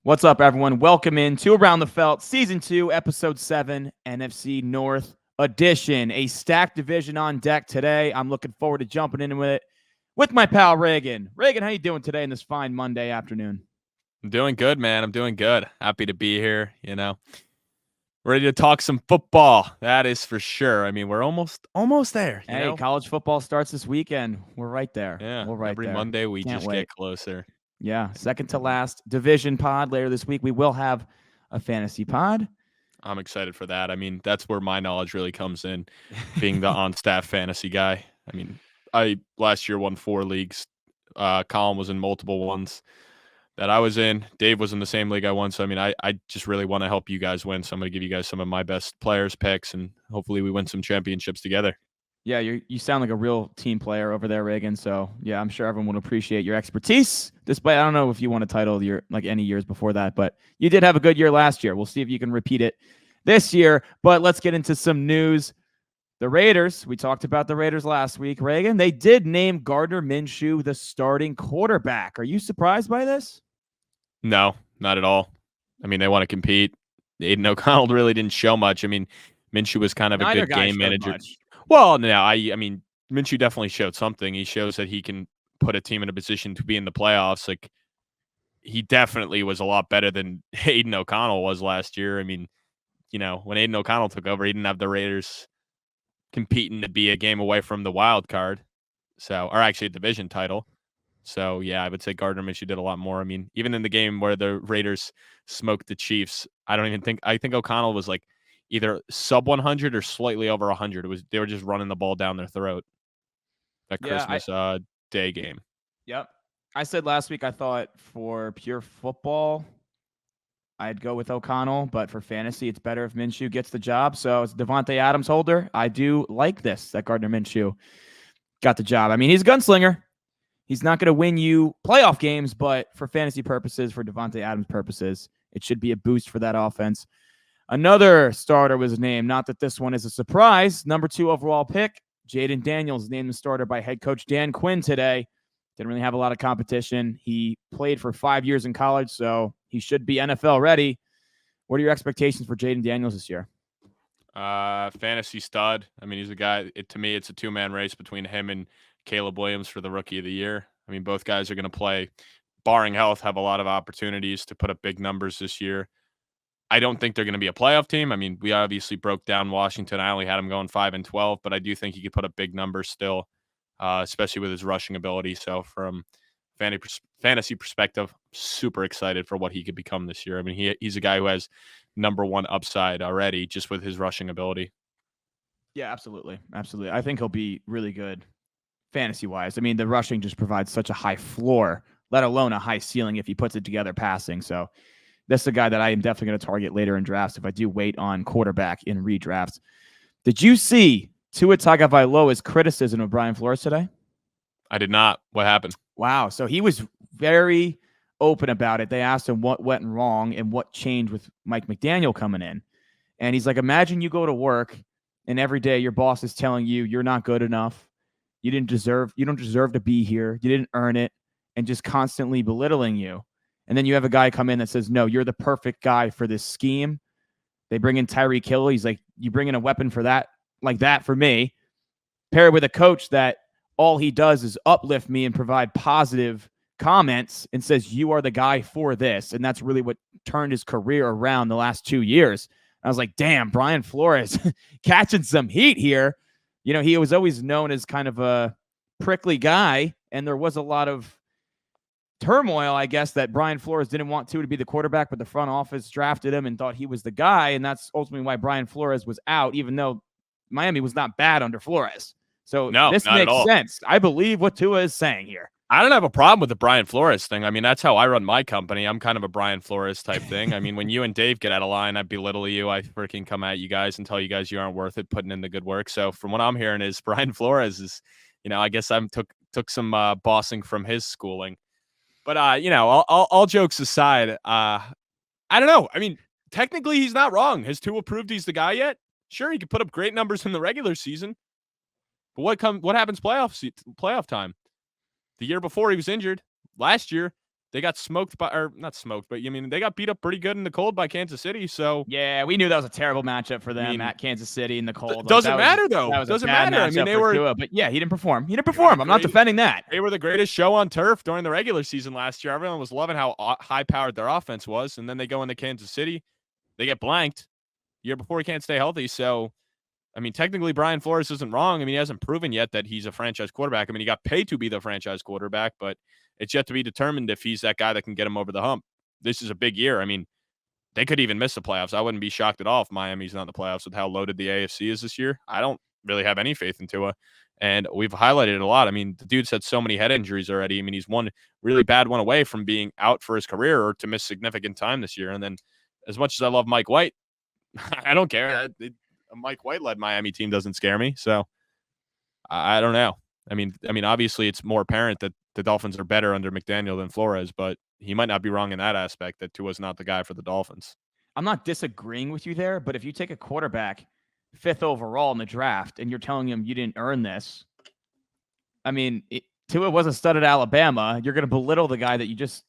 What's up, everyone? Welcome in to Around the Felt, Season 2, Episode 7, NFC North edition. A stacked division on deck today. I'm looking forward to jumping in with my pal, Reagan. Reagan, how you doing today in this fine Monday afternoon? I'm doing good, man. I'm doing good. Happy to be here, Ready to talk some football. That is for sure. I mean, we're almost there, you know? College football starts this weekend. We're right there. Yeah. We're right every there. Monday we Can't just wait. get closer. Yeah, second to last division pod later this week. We will have a fantasy pod. I'm excited for that. I mean, that's where my knowledge really comes in, being the on-staff fantasy guy. I mean, I last year won 4 leagues. Colin was in multiple ones that I was in. Dave was in the same league I won. So, I mean, I just really want to help you guys win. So I'm going to give you guys some of my best players picks, and hopefully we win some championships together. Yeah, you sound like a real team player over there, Reagan. So, yeah, I'm sure everyone will appreciate your expertise. Despite, I don't know if you won a title like any years before that, but you did have a good year last year. We'll see if you can repeat it this year. But let's get into some news. The Raiders, we talked about the Raiders last week, Reagan. They did name Gardner Minshew the starting quarterback. Are you surprised by this? No, not at all. I mean, they want to compete. Aiden O'Connell really didn't show much. I mean, Minshew was kind of a good game manager. Much. Well, no, I mean, Minshew definitely showed something. He shows that he can put a team in a position to be in the playoffs. Like, he definitely was a lot better than Aiden O'Connell was last year. I mean, when Aiden O'Connell took over, he didn't have the Raiders competing to be a game away from the wild card. Or actually a division title. So, yeah, I would say Gardner Minshew did a lot more. I mean, even in the game where the Raiders smoked the Chiefs, I think O'Connell was like either sub 100 or slightly over 100. They were just running the ball down their throat. That Christmas Day game. Yep. I said last week I thought for pure football, I'd go with O'Connell, but for fantasy, it's better if Minshew gets the job. So as Devontae Adams holder, I do like this, that Gardner Minshew got the job. I mean, he's a gunslinger. He's not going to win you playoff games, but for fantasy purposes, for Devontae Adams purposes, it should be a boost for that offense. Another starter was named. Not that this one is a surprise. Number 2 overall pick, Jaden Daniels, named the starter by head coach Dan Quinn today. Didn't really have a lot of competition. He played for 5 years in college, so he should be NFL ready. What are your expectations for Jaden Daniels this year? Fantasy stud. I mean, he's a guy. To me, it's a 2-man race between him and Caleb Williams for the Rookie of the Year. I mean, both guys are going to play, barring health, have a lot of opportunities to put up big numbers this year. I don't think they're going to be a playoff team. I mean, we obviously broke down Washington. I only had him going 5-12, but I do think he could put up big numbers still, especially with his rushing ability. So from fantasy perspective, super excited for what he could become this year. I mean, he's a guy who has number 1 upside already just with his rushing ability. Yeah, absolutely. Absolutely. I think he'll be really good fantasy-wise. I mean, the rushing just provides such a high floor, let alone a high ceiling if he puts it together passing. So that's the guy that I am definitely going to target later in drafts if I do wait on quarterback in redrafts. Did you see Tua Tagovailoa's criticism of Brian Flores today? I did not. What happened? Wow. So he was very open about it. They asked him what went wrong and what changed with Mike McDaniel coming in. And he's like, imagine you go to work and every day your boss is telling you you're not good enough. You don't deserve to be here. You didn't earn it, and just constantly belittling you. And then you have a guy come in that says, no, you're the perfect guy for this scheme. They bring in Tyreek Hill. He's like, you bring in a weapon for that, like that for me. Pair it with a coach that all he does is uplift me and provide positive comments and says, you are the guy for this. And that's really what turned his career around the last 2 years. I was like, damn, Brian Flores catching some heat here. He was always known as kind of a prickly guy, and there was a lot of turmoil, I guess, that Brian Flores didn't want to be the quarterback, but the front office drafted him and thought he was the guy, and that's ultimately why Brian Flores was out, even though Miami was not bad under Flores. So this makes sense. I believe what Tua is saying here. I don't have a problem with the Brian Flores thing. I mean, that's how I run my company. I'm kind of a Brian Flores type thing. I mean, when you and Dave get out of line, I belittle you. I freaking come at you guys and tell you guys you aren't worth it putting in the good work. So from what I'm hearing is Brian Flores is, I guess I took some bossing from his schooling. But, all jokes aside, I don't know. I mean, technically he's not wrong. Has Tua proved he's the guy yet? Sure, he could put up great numbers in the regular season. But what happens playoff time? the year before he was injured. Last year, they got smoked by, or not smoked, but they got beat up pretty good in the cold by Kansas City. So yeah, we knew that was a terrible matchup for them at Kansas City in the cold. Doesn't matter though. That was doesn't a bad matter. matchup they for were. Tua, but yeah, he didn't perform. He didn't perform. I'm not defending that. They were the greatest show on turf during the regular season last year. Everyone was loving how high-powered their offense was, and then they go into Kansas City, they get blanked. Year before, he can't stay healthy. So, technically, Brian Flores isn't wrong. He hasn't proven yet that he's a franchise quarterback. He got paid to be the franchise quarterback, but it's yet to be determined if he's that guy that can get him over the hump. This is a big year. They could even miss the playoffs. I wouldn't be shocked at all if Miami's not in the playoffs with how loaded the AFC is this year. I don't really have any faith in Tua, and we've highlighted it a lot. The dude's had so many head injuries already. He's one really bad one away from being out for his career or to miss significant time this year. And then as much as I love Mike White, I don't care. A Mike White-led Miami team doesn't scare me. So I don't know. Obviously it's more apparent that the Dolphins are better under McDaniel than Flores, but he might not be wrong in that aspect that Tua's not the guy for the Dolphins. I'm not disagreeing with you there, but if you take a quarterback 5th overall in the draft and you're telling him you didn't earn this, Tua was a stud at Alabama. You're going to belittle the guy that you just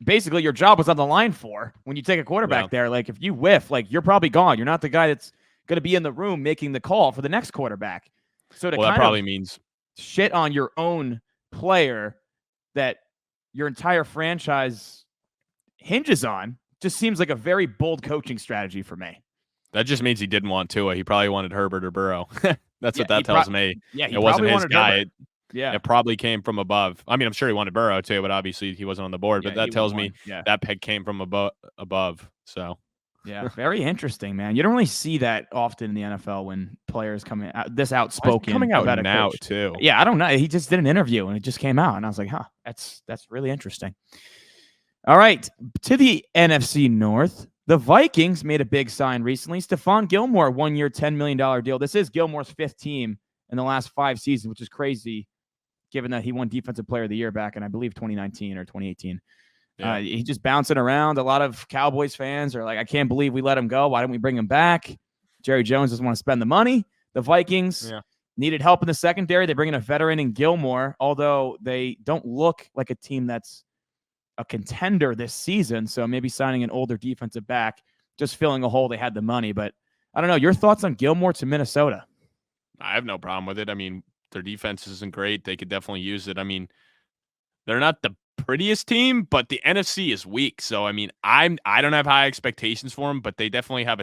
basically your job was on the line for when you take a quarterback there. Like if you whiff, you're probably gone. You're not the guy that's going to be in the room making the call for the next quarterback. So that probably means shit on your own player that your entire franchise hinges on just seems like a very bold coaching strategy for me. That just means he didn't want Tua. He probably wanted Herbert or Burrow. That's what that tells me. Yeah, it wasn't his guy. Yeah, it probably came from above. I'm sure he wanted Burrow too, but obviously he wasn't on the board. But that tells me that pick came from above. So yeah, very interesting, man. You don't really see that often in the NFL when players come in this outspoken. Coming out about now coach. too. Yeah, I don't know. He just did an interview and it just came out, and I was like, huh, that's really interesting. All right, to the NFC North. The Vikings made a big sign recently. Stephon Gilmore, 1-year, $10 million deal. This is Gilmore's 5th team in the last 5 seasons, which is crazy, given that he won Defensive Player of the Year back in, I believe, 2019 or 2018. Yeah. He's just bouncing around. A lot of Cowboys fans are like, I can't believe we let him go. Why don't we bring him back? Jerry Jones doesn't want to spend the money. The Vikings needed help in the secondary. They bring in a veteran in Gilmore, although they don't look like a team that's a contender this season. So maybe signing an older defensive back, just filling a hole. They had the money, but I don't know. Your thoughts on Gilmore to Minnesota? I have no problem with it. Their defense isn't great. They could definitely use it. They're not the prettiest team, but the NFC is weak. So, I don't have high expectations for them, but they definitely have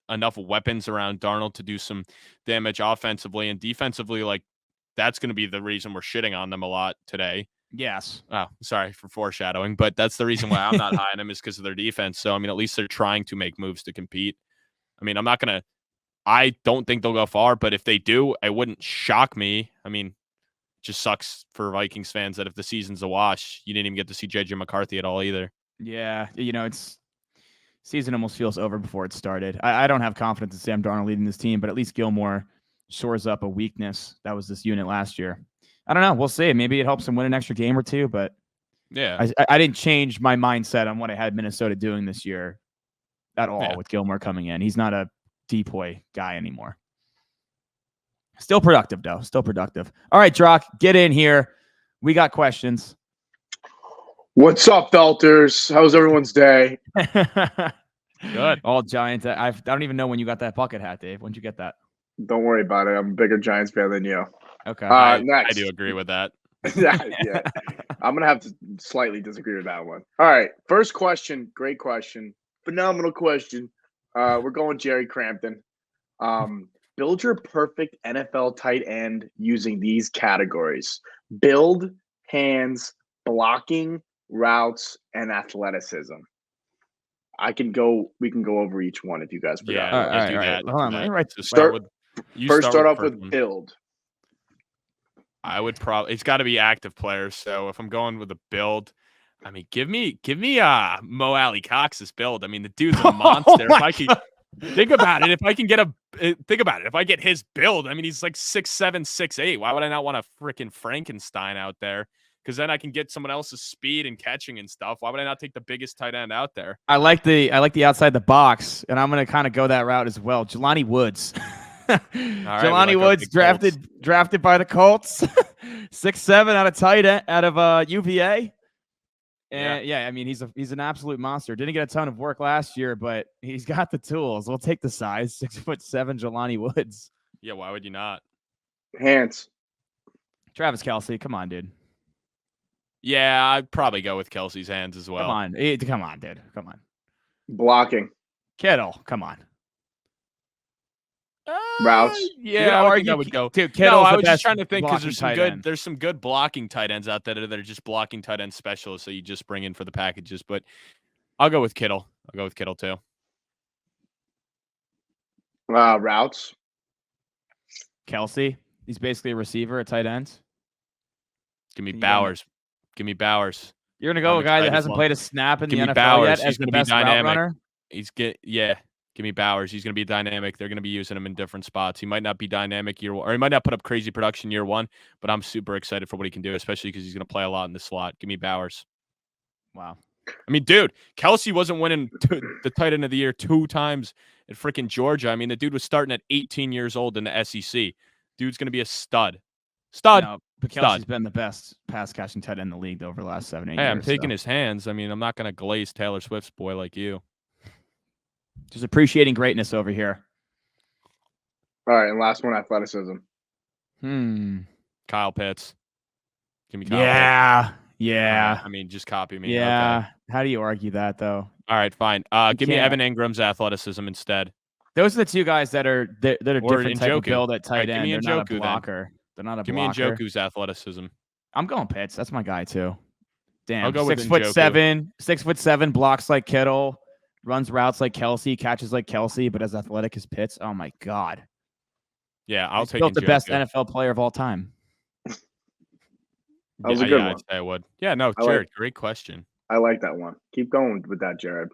enough weapons around Darnold to do some damage offensively and defensively. That's going to be the reason we're shitting on them a lot today. Yes. Oh, sorry for foreshadowing, but that's the reason why I'm not high on them is because of their defense. So, at least they're trying to make moves to compete. I don't think they'll go far, but if they do, it wouldn't shock me. It just sucks for Vikings fans that if the season's a wash, you didn't even get to see JJ McCarthy at all either. Yeah. It's season almost feels over before it started. I don't have confidence in Sam Darnold leading this team, but at least Gilmore shores up a weakness that was this unit last year. I don't know. We'll see. Maybe it helps them win an extra game or two, but yeah, I didn't change my mindset on what I had Minnesota doing this year at all with Gilmore coming in. He's not a depoy guy anymore. Still productive, though. Still productive. All right, Drock, get in here. We got questions. What's up, Felters? How's everyone's day? Good. All Giants. I don't even know when you got that bucket hat, Dave. When'd you get that? Don't worry about it. I'm a bigger Giants fan than you. Okay. Next. I do agree with that. yeah. I'm going to have to slightly disagree with that one. All right. First question. Great question. Phenomenal question. We're going Jerry Crampton. Build your perfect NFL tight end using these categories: build, hands, blocking, routes, and athleticism. We can go over each one if you guys forgot. All right. Hold on. Let me start off with build. I would probably, it's got to be active players. So if I'm going with a build, give me Mo Alley Cox's build. The dude's a monster. If I can think about it, if I get his build, he's like 6'7", 6'8". Why would I not want a freaking Frankenstein out there? Because then I can get someone else's speed and catching and stuff. Why would I not take the biggest tight end out there? I like the outside the box, and I'm going to kind of go that route as well. Jelani Woods. Jelani Woods drafted by the Colts, 6'7" out of tight end out of UVA. And I mean he's an absolute monster. Didn't get a ton of work last year, but he's got the tools. We'll take the size. 6'7" Jelani Woods. Yeah, why would you not? Hands. Travis Kelce, come on, dude. Yeah, I'd probably go with Kelsey's hands as well. Come on, dude. Come on. Blocking. Kittle, come on. Routes. Yeah, I think I would go. Dude, Kittle's I the was best just trying to think because there's some good blocking tight ends out there that are just blocking tight end specialists, so you just bring in for the packages. But I'll go with Kittle. I'll go with Kittle too. Routes. Kelce. He's basically a receiver at tight ends. Give me Bowers. Give me Bowers. You're gonna go a guy that hasn't played a snap in the NFL Bowers. yet as the best route runner. Give me Bowers. He's going to be dynamic. They're going to be using him in different spots. He might not be dynamic year one, or he might not put up crazy production year one, but I'm super excited for what he can do, especially because he's going to play a lot in the slot. Give me Bowers. Wow. I mean, dude, Kelce wasn't winning the tight end of the year 2 times at freaking Georgia. I mean, the dude was starting at 18 years old in the SEC. Dude's going to be a stud. No, but Kelce's been the best pass catching tight end in the league over the last 7-8 years. Hey, I'm taking his hands. I mean, I'm not going to glaze Taylor Swift's boy like you. Just appreciating greatness over here. All right, and last one, athleticism. Kyle Pitts. Give me Kyle Pitts. Yeah. I mean, just copy me. Yeah. Okay. How do you argue that, though? All right, fine. Give me Evan Ingram's athleticism instead. Those are the two guys that are different type of build at tight end. They're not a blocker. They're not a blocker. Give me Njoku's athleticism. I'm going Pitts. That's my guy, too. Damn. I'll go 6'7", 6'7", blocks like Kittle. Runs routes like Kelce, catches like Kelce, but as athletic as Pitts. Oh my God! Yeah, I'll take. Built the best NFL player of all time. That was a good one. I would. Yeah, no, Jared, great question. I like that one. Keep going with that, Jared.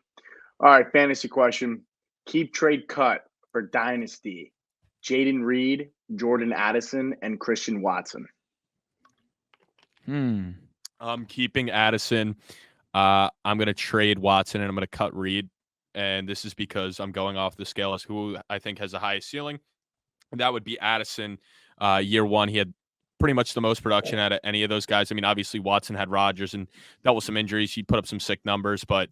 All right, fantasy question. Keep trade cut for Dynasty. Jaden Reed, Jordan Addison, and Christian Watson. I'm keeping Addison. I'm going to trade Watson, and I'm going to cut Reed. And this is because I'm going off the scale as who I think has the highest ceiling. And that would be Addison. Year one, he had pretty much the most production out of any of those guys. I mean, obviously, Watson had Rodgers and dealt with some injuries. He put up some sick numbers. But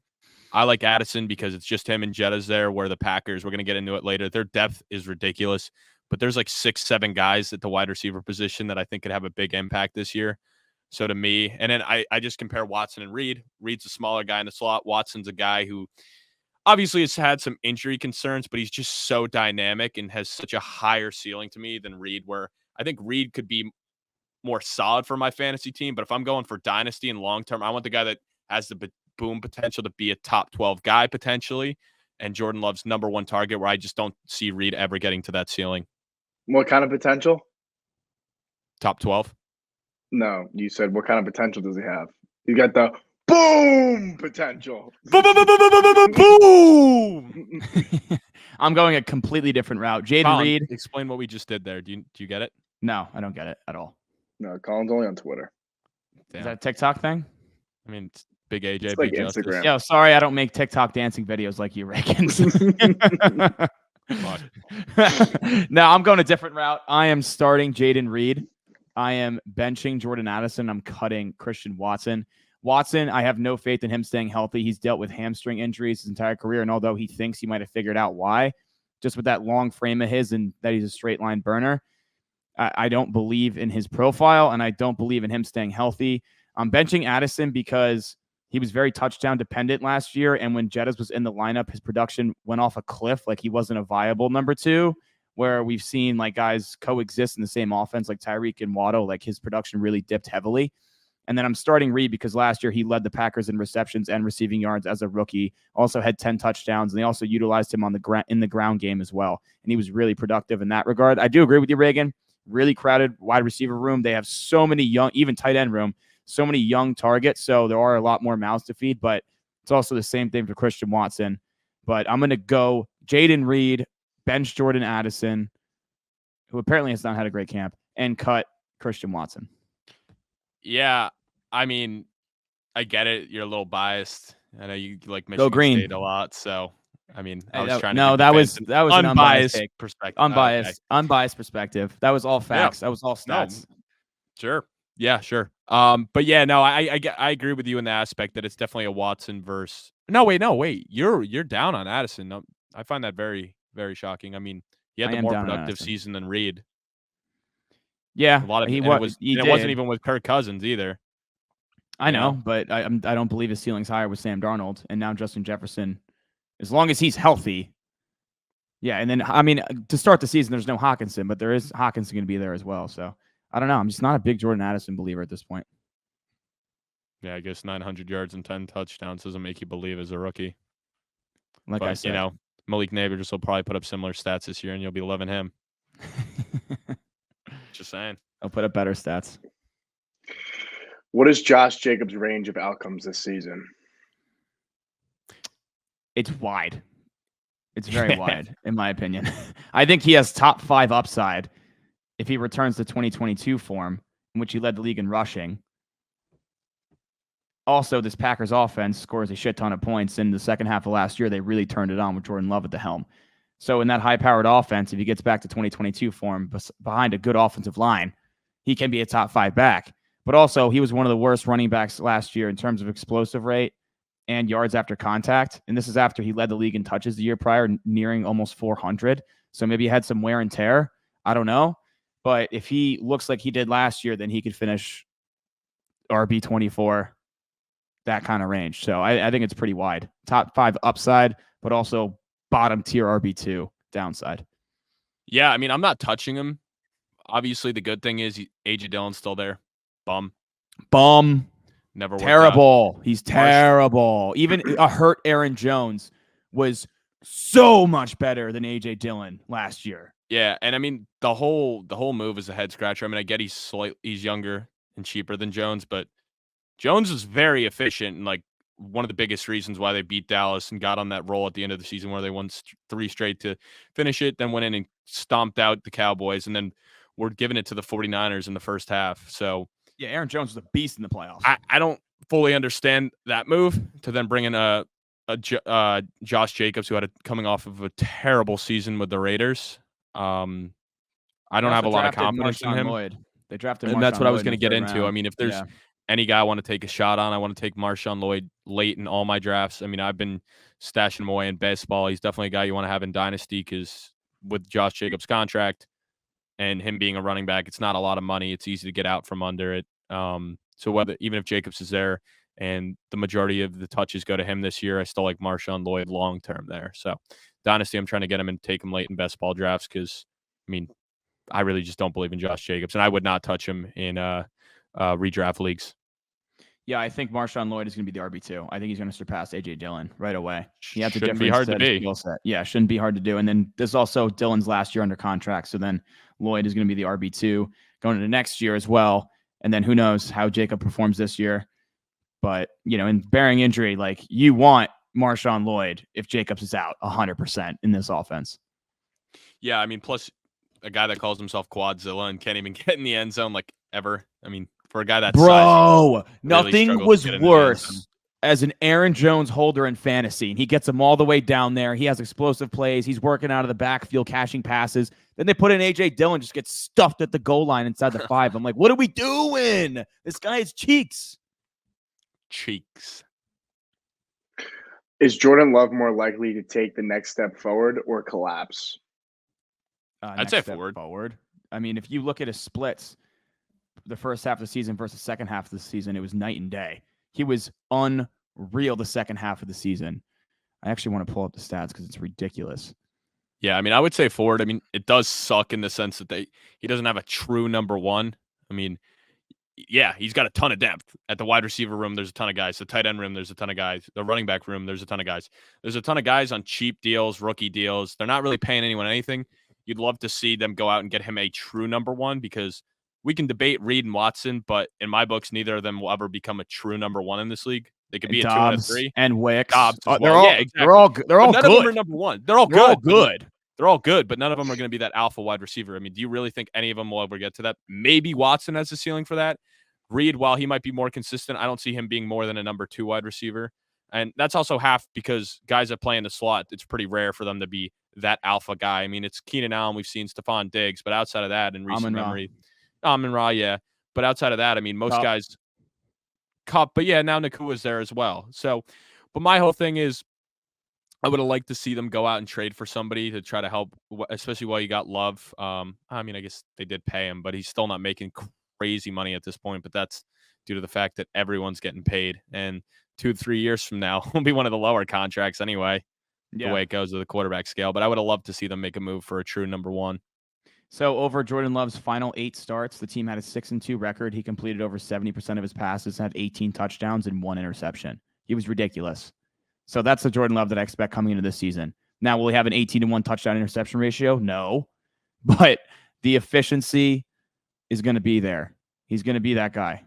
I like Addison because it's just him and Jetta's there, where the Packers, we're going to get into it later, their depth is ridiculous. But there's like 6-7 guys at the wide receiver position that I think could have a big impact this year. So to me, and then I just compare Watson and Reed. Reed's a smaller guy in the slot. Watson's a guy who obviously has had some injury concerns, but he's just so dynamic and has such a higher ceiling to me than Reed, where I think Reed could be more solid for my fantasy team. But if I'm going for dynasty and long-term, I want the guy that has the boom potential to be a top 12 guy potentially. And Jordan Love's number one target, where I just don't see Reed ever getting to that ceiling. What kind of potential? Top 12. No, you said what kind of potential does he have? You got the boom potential. Boom, boom, boom, boom, boom, boom, boom, boom. I'm going a completely different route. Jaden Reed. Explain what we just did there. Do you get it? No, I don't get it at all. No, Colin's only on Twitter. Damn. Is that a TikTok thing? I mean, it's Big AJ, it's Big like Justice. Instagram. Yo, sorry, I don't make TikTok dancing videos like you, Rickens. No, I'm going a different route. I am starting Jaden Reed. I am benching Jordan Addison. I'm cutting Christian Watson. Watson, I have no faith in him staying healthy. He's dealt with hamstring injuries his entire career, and although he thinks he might have figured out why, just with that long frame of his and that he's a straight line burner, I don't believe in his profile, and I don't believe in him staying healthy. I'm benching Addison because he was very touchdown dependent last year, and when Jettas was in the lineup, his production went off a cliff. Like, he wasn't a viable number two, where we've seen like guys coexist in the same offense like Tyreek and Waddle. Like, his production really dipped heavily. And then I'm starting Reed because last year he led the Packers in receptions and receiving yards as a rookie. Also had 10 touchdowns, and they also utilized him on in the ground game as well. And he was really productive in that regard. I do agree with you, Reagan. Really crowded wide receiver room. They have so many young, even tight end room, so many young targets. So there are a lot more mouths to feed, but it's also the same thing for Christian Watson. But I'm going to go Jaden Reed, bench Jordan Addison, who apparently has not had a great camp, and cut Christian Watson. Yeah, I mean, I get it. You're a little biased. I know you like Michigan State a lot, so I mean, I Hey, was trying to no, give the that fans was an unbiased take. perspective. Okay. Unbiased perspective. That was all facts. That was all No, stats. sure. Yeah, sure. But yeah, no, I agree with you in the aspect that it's definitely a Watson versus. No, wait. You're down on Addison. No, I find that very, very shocking. I mean, he had I the am more down on productive Addison. season than Reed. Yeah, A lot of, he and was. He it did. wasn't even with Kirk Cousins either. I know, but I don't believe his ceiling's higher with Sam Darnold, and now Justin Jefferson. As long as he's healthy, yeah. And then I mean, to start the season, there's no Hawkinson, but there is Hawkinson going to be there as well. So I don't know. I'm just not a big Jordan Addison believer at this point. Yeah, I guess 900 yards and 10 touchdowns doesn't make you believe as a rookie. Like I said, Malik Neighbors will probably put up similar stats this year, and you'll be loving him. Just saying. I'll put up better stats. What is Josh Jacobs' range of outcomes this season? It's wide. It's very wide, in my opinion. I think he has top 5 upside if he returns to 2022 form, in which he led the league in rushing. Also, this Packers offense scores a shit ton of points. In the second half of last year, they really turned it on with Jordan Love at the helm. So in that high-powered offense, if he gets back to 2022 form behind a good offensive line, he can be a top 5 back. But also, he was one of the worst running backs last year in terms of explosive rate and yards after contact. And this is after he led the league in touches the year prior, nearing almost 400. So maybe he had some wear and tear. I don't know. But if he looks like he did last year, then he could finish RB24, that kind of range. So I think it's pretty wide. Top 5 upside, but also bottom tier RB2 downside. Yeah, I mean, I'm not touching him. Obviously, the good thing is A.J. Dillon's still there. Bum. Never worked Terrible. out. He's terrible. Even a hurt Aaron Jones was so much better than A.J. Dillon last year. Yeah, and I mean, the whole move is a head scratcher. I mean, I get he's younger and cheaper than Jones, but Jones is very efficient and like one of the biggest reasons why they beat Dallas and got on that roll at the end of the season where they won 3 straight to finish it, then went in and stomped out the Cowboys, and then were giving it to the 49ers in the first half. So yeah, Aaron Jones was a beast in the playoffs. I don't fully understand that move to then bring in Josh Jacobs, who had coming off of a terrible season with the Raiders. I don't have a lot of confidence in him. Lloyd. They drafted, and that's what I was going to get into. I mean, if there's any guy I want to take a shot on, I want to take Marshawn Lloyd late in all my drafts. I mean, I've been stashing him away in baseball. He's definitely a guy you want to have in Dynasty because with Josh Jacobs' contract and him being a running back, it's not a lot of money. It's easy to get out from under it. So even if Jacobs is there and the majority of the touches go to him this year, I still like Marshawn Lloyd long term there. So Dynasty, I'm trying to get him and take him late in best ball drafts because, I mean, I really just don't believe in Josh Jacobs, and I would not touch him in redraft leagues. Yeah, I think Marshawn Lloyd is going to be the RB2. I think he's going to surpass A.J. Dillon right away. He has a different skill set. Yeah, shouldn't be hard to do. And then there's also Dillon's last year under contract, so then Lloyd is going to be the RB2 going into next year as well. And then who knows how Jacob performs this year. But, in bearing injury, like you want Marshawn Lloyd if Jacobs is out 100% in this offense. Yeah, I mean, plus a guy that calls himself Quadzilla and can't even get in the end zone like ever. I mean, for a guy that's size, nothing was worse as an Aaron Jones holder in fantasy. And he gets him all the way down there. He has explosive plays. He's working out of the backfield, catching passes. Then they put in A.J. Dillon, just gets stuffed at the goal line inside the 5. I'm like, what are we doing? This guy has cheeks. Is Jordan Love more likely to take the next step forward or collapse? I'd say forward. I mean, if you look at his splits, the first half of the season versus the second half of the season, it was night and day. He was unreal the second half of the season. I actually want to pull up the stats because it's ridiculous. Yeah, I mean, I would say forward. I mean, it does suck in the sense that he doesn't have a true number one. I mean, yeah, he's got a ton of depth. At the wide receiver room, there's a ton of guys. The tight end room, there's a ton of guys. The running back room, there's a ton of guys. There's a ton of guys on cheap deals, rookie deals. They're not really paying anyone anything. You'd love to see them go out and get him a true number one because we can debate Reed and Watson, but in my books, neither of them will ever become a true number one in this league. They could be a 2 and a 3. And Wicks. Dobbs as well. They're all good. None of them are number one. They're all good. They're all good, but none of them are going to be that alpha wide receiver. I mean, do you really think any of them will ever get to that? Maybe Watson has a ceiling for that. Reed, while he might be more consistent, I don't see him being more than a number 2 wide receiver. And that's also half because guys that play in the slot, it's pretty rare for them to be that alpha guy. I mean, it's Keenan Allen, we've seen Stephon Diggs, but outside of that, in recent memory, Amon-Ra, yeah. But outside of that, I mean, most guys, Cup, but yeah, now Nakua's there as well. So, but my whole thing is, I would have liked to see them go out and trade for somebody to try to help, especially while you got Love. I mean, I guess they did pay him, but he's still not making crazy money at this point. But that's due to the fact that everyone's getting paid. And 2 to 3 years from now, will be one of the lower contracts anyway, the way it goes with the quarterback scale. But I would have loved to see them make a move for a true number one. So over Jordan Love's final 8 starts, the team had a 6-2 record. He completed over 70% of his passes, had 18 touchdowns and 1 interception. He was ridiculous. So that's the Jordan Love that I expect coming into this season. Now, will he have an 18-1 touchdown interception ratio? No. But the efficiency is going to be there. He's going to be that guy.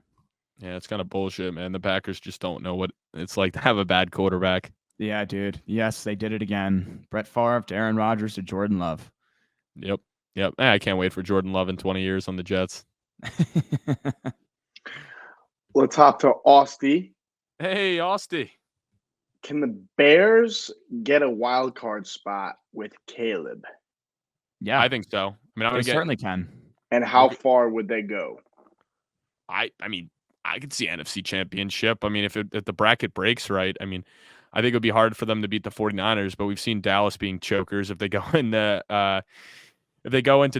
Yeah, it's kind of bullshit, man. The Packers just don't know what it's like to have a bad quarterback. Yeah, dude. Yes, they did it again. Brett Favre to Aaron Rodgers to Jordan Love. Yep. I can't wait for Jordan Love in 20 years on the Jets. Let's hop to Austie. Hey, Austie. Can the Bears get a wild card spot with Caleb? Yeah, I think so. I mean, they certainly can. And how far would they go? I mean, I could see NFC Championship. I mean, if the bracket breaks right, I mean, I think it would be hard for them to beat the 49ers, but we've seen Dallas being chokers if they go into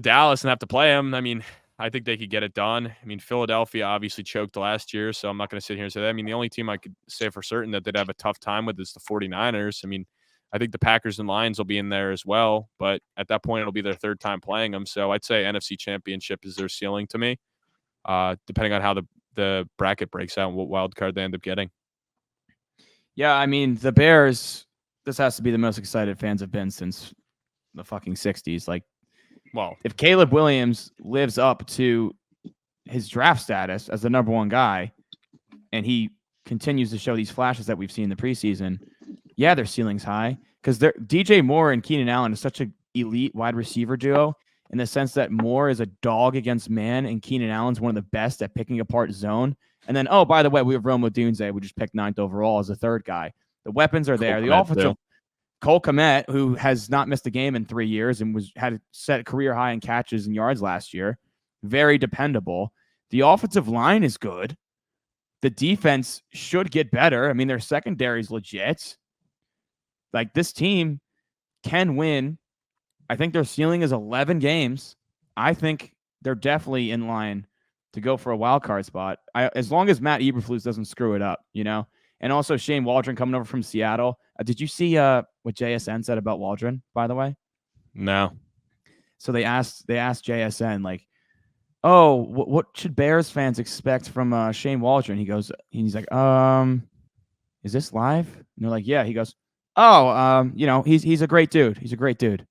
Dallas and have to play them. I mean, I think they could get it done. I mean, Philadelphia obviously choked last year, so I'm not going to sit here and say that. I mean, the only team I could say for certain that they'd have a tough time with is the 49ers. I mean, I think the Packers and Lions will be in there as well, but at that point, it'll be their third time playing them. So I'd say NFC Championship is their ceiling to me, depending on how the bracket breaks out and what wild card they end up getting. Yeah, I mean, the Bears, this has to be the most excited fans have been since the fucking 60s. Like, well, if Caleb Williams lives up to his draft status as the number one guy and he continues to show these flashes that we've seen in the preseason, yeah, their ceiling's high because DJ Moore and Keenan Allen is such an elite wide receiver duo in the sense that Moore is a dog against man and Keenan Allen's one of the best at picking apart zone. And then, oh, by the way, we have Rome Odunze. We just picked 9th overall as a third guy. The weapons are there. The offensive Cole Kmet, who has not missed a game in 3 years and had set a career high in catches and yards last year. Very dependable. The offensive line is good. The defense should get better. I mean, their secondary is legit. Like, this team can win. I think their ceiling is 11 games. I think they're definitely in line to go for a wild card spot. As long as Matt Eberflus doesn't screw it up, you know? And also Shane Waldron coming over from Seattle. Did you see what JSN said about Waldron, by the way? No. So they asked JSN, like, oh, what should Bears fans expect from Shane Waldron? He's like, is this live? And they're like, yeah. He goes, oh, he's a great dude. He's a great dude.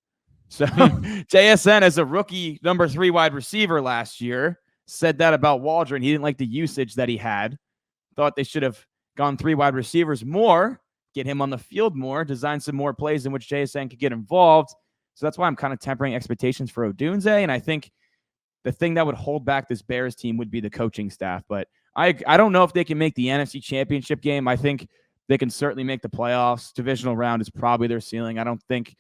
So JSN, as a rookie number 3 wide receiver last year, said that about Waldron. He didn't like the usage that he had. Thought they should have gone 3 wide receivers more, get him on the field more, design some more plays in which JSN could get involved. So that's why I'm kind of tempering expectations for Odunze. And I think the thing that would hold back this Bears team would be the coaching staff. But I don't know if they can make the NFC Championship game. I think they can certainly make the playoffs. Divisional round is probably their ceiling. I don't think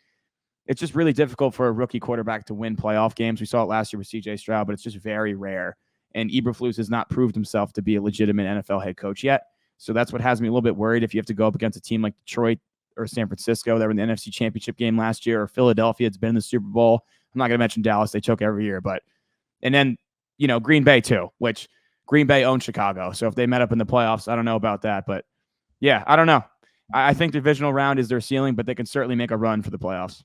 it's just really difficult for a rookie quarterback to win playoff games. We saw it last year with CJ Stroud, but it's just very rare. And Eberflus has not proved himself to be a legitimate NFL head coach yet. So that's what has me a little bit worried if you have to go up against a team like Detroit or San Francisco that were in the NFC Championship game last year, or Philadelphia has been in the Super Bowl. I'm not going to mention Dallas. They choke every year. And then, Green Bay too, which Green Bay owns Chicago. So if they met up in the playoffs, I don't know about that. But yeah, I don't know. I think divisional round is their ceiling, but they can certainly make a run for the playoffs.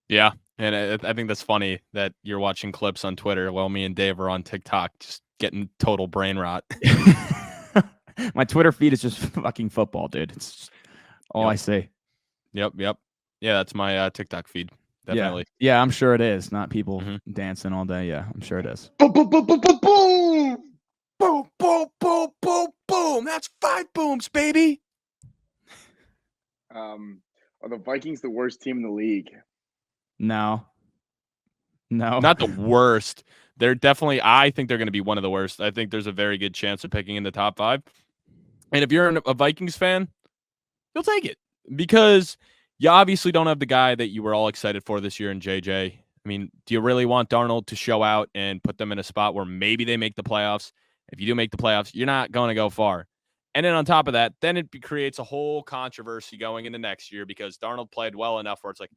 Yeah. And I think that's funny that you're watching clips on Twitter while me and Dave are on TikTok just getting total brain rot. My Twitter feed is just fucking football, dude. It's all I see. Yep. Yeah, that's my TikTok feed. Definitely. Yeah, I'm sure it is. Not people dancing all day. Yeah, I'm sure it is. Boom, boom, boom, boom, boom, boom. Boom, boom, boom, boom, boom. That's 5 booms, baby. Are the Vikings the worst team in the league? No. Not the worst. They're definitely, I think they're going to be one of the worst. I think there's a very good chance of picking in the top 5. And if you're a Vikings fan, You'll take it because you obviously don't have the guy that you were all excited for this year in JJ. I mean, do you really want Darnold to show out and put them in a spot where maybe they make the playoffs? If you do make the playoffs, you're not going to go far. And then on top of that, then it creates a whole controversy going into next year because Darnold played well enough where it's like,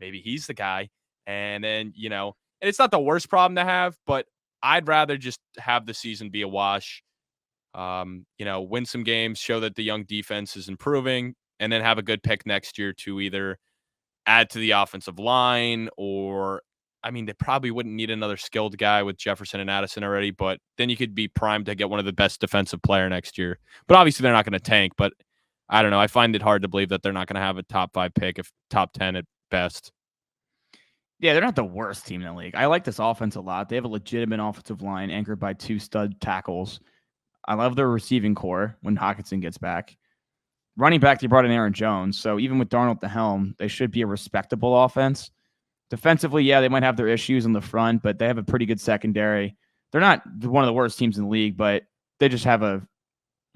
maybe he's the guy. And then, and it's not the worst problem to have, but I'd rather just have the season be a wash. Win some games, show that the young defense is improving, and then have a good pick next year to either add to the offensive line or, they probably wouldn't need another skilled guy with Jefferson and Addison already, but then you could be primed to get one of the best defensive player next year. But obviously they're not going to tank, but I don't know. I find it hard to believe that they're not going to have a top 5 pick, if top 10 at best. Yeah, they're not the worst team in the league. I like this offense a lot. They have a legitimate offensive line anchored by 2 stud tackles. I love their receiving core when Hockenson gets back. Running back, they brought in Aaron Jones. So even with Darnold at the helm, they should be a respectable offense. Defensively, yeah, they might have their issues in the front, but they have a pretty good secondary. They're not one of the worst teams in the league, but they just have a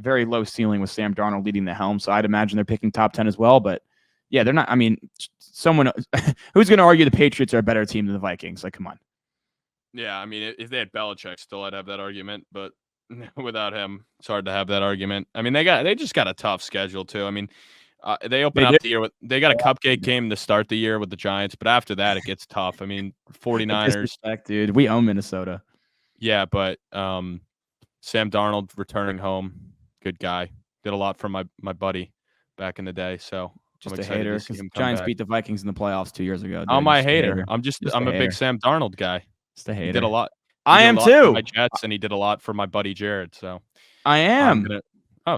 very low ceiling with Sam Darnold leading the helm. So I'd imagine they're picking top 10 as well. But yeah, they're not. Someone who's going to argue the Patriots are a better team than the Vikings? Like, come on. Yeah, if they had Belichick still, I'd have that argument, but without him, it's hard to have that argument. They just got a tough schedule too. They open up the year with they got a cupcake game to start the year with the Giants, but after that it gets tough. 49ers, dude, we own Minnesota. Yeah, but Sam Darnold returning home, good guy. Did a lot for my buddy back in the day. So just a hater because Giants beat the Vikings in the playoffs 2 years ago. Dude. I'm a hater. I'm a big Sam Darnold guy. Just a hater. He did a lot. I am too. My Jets, and he did a lot for my buddy Jared. So I am.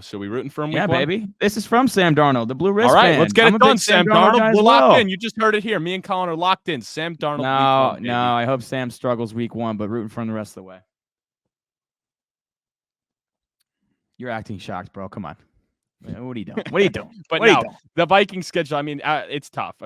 So we rooting for him? Yeah, baby. This is from Sam Darnold, the Blue Wristband. All right, let's get it done, Sam Darnold. We're locked in. You just heard it here. Me and Colin are locked in. Sam Darnold. No. I hope Sam struggles week 1, but rooting for him the rest of the way. You're acting shocked, bro. Come on. What are you doing? But the Vikings schedule. It's tough.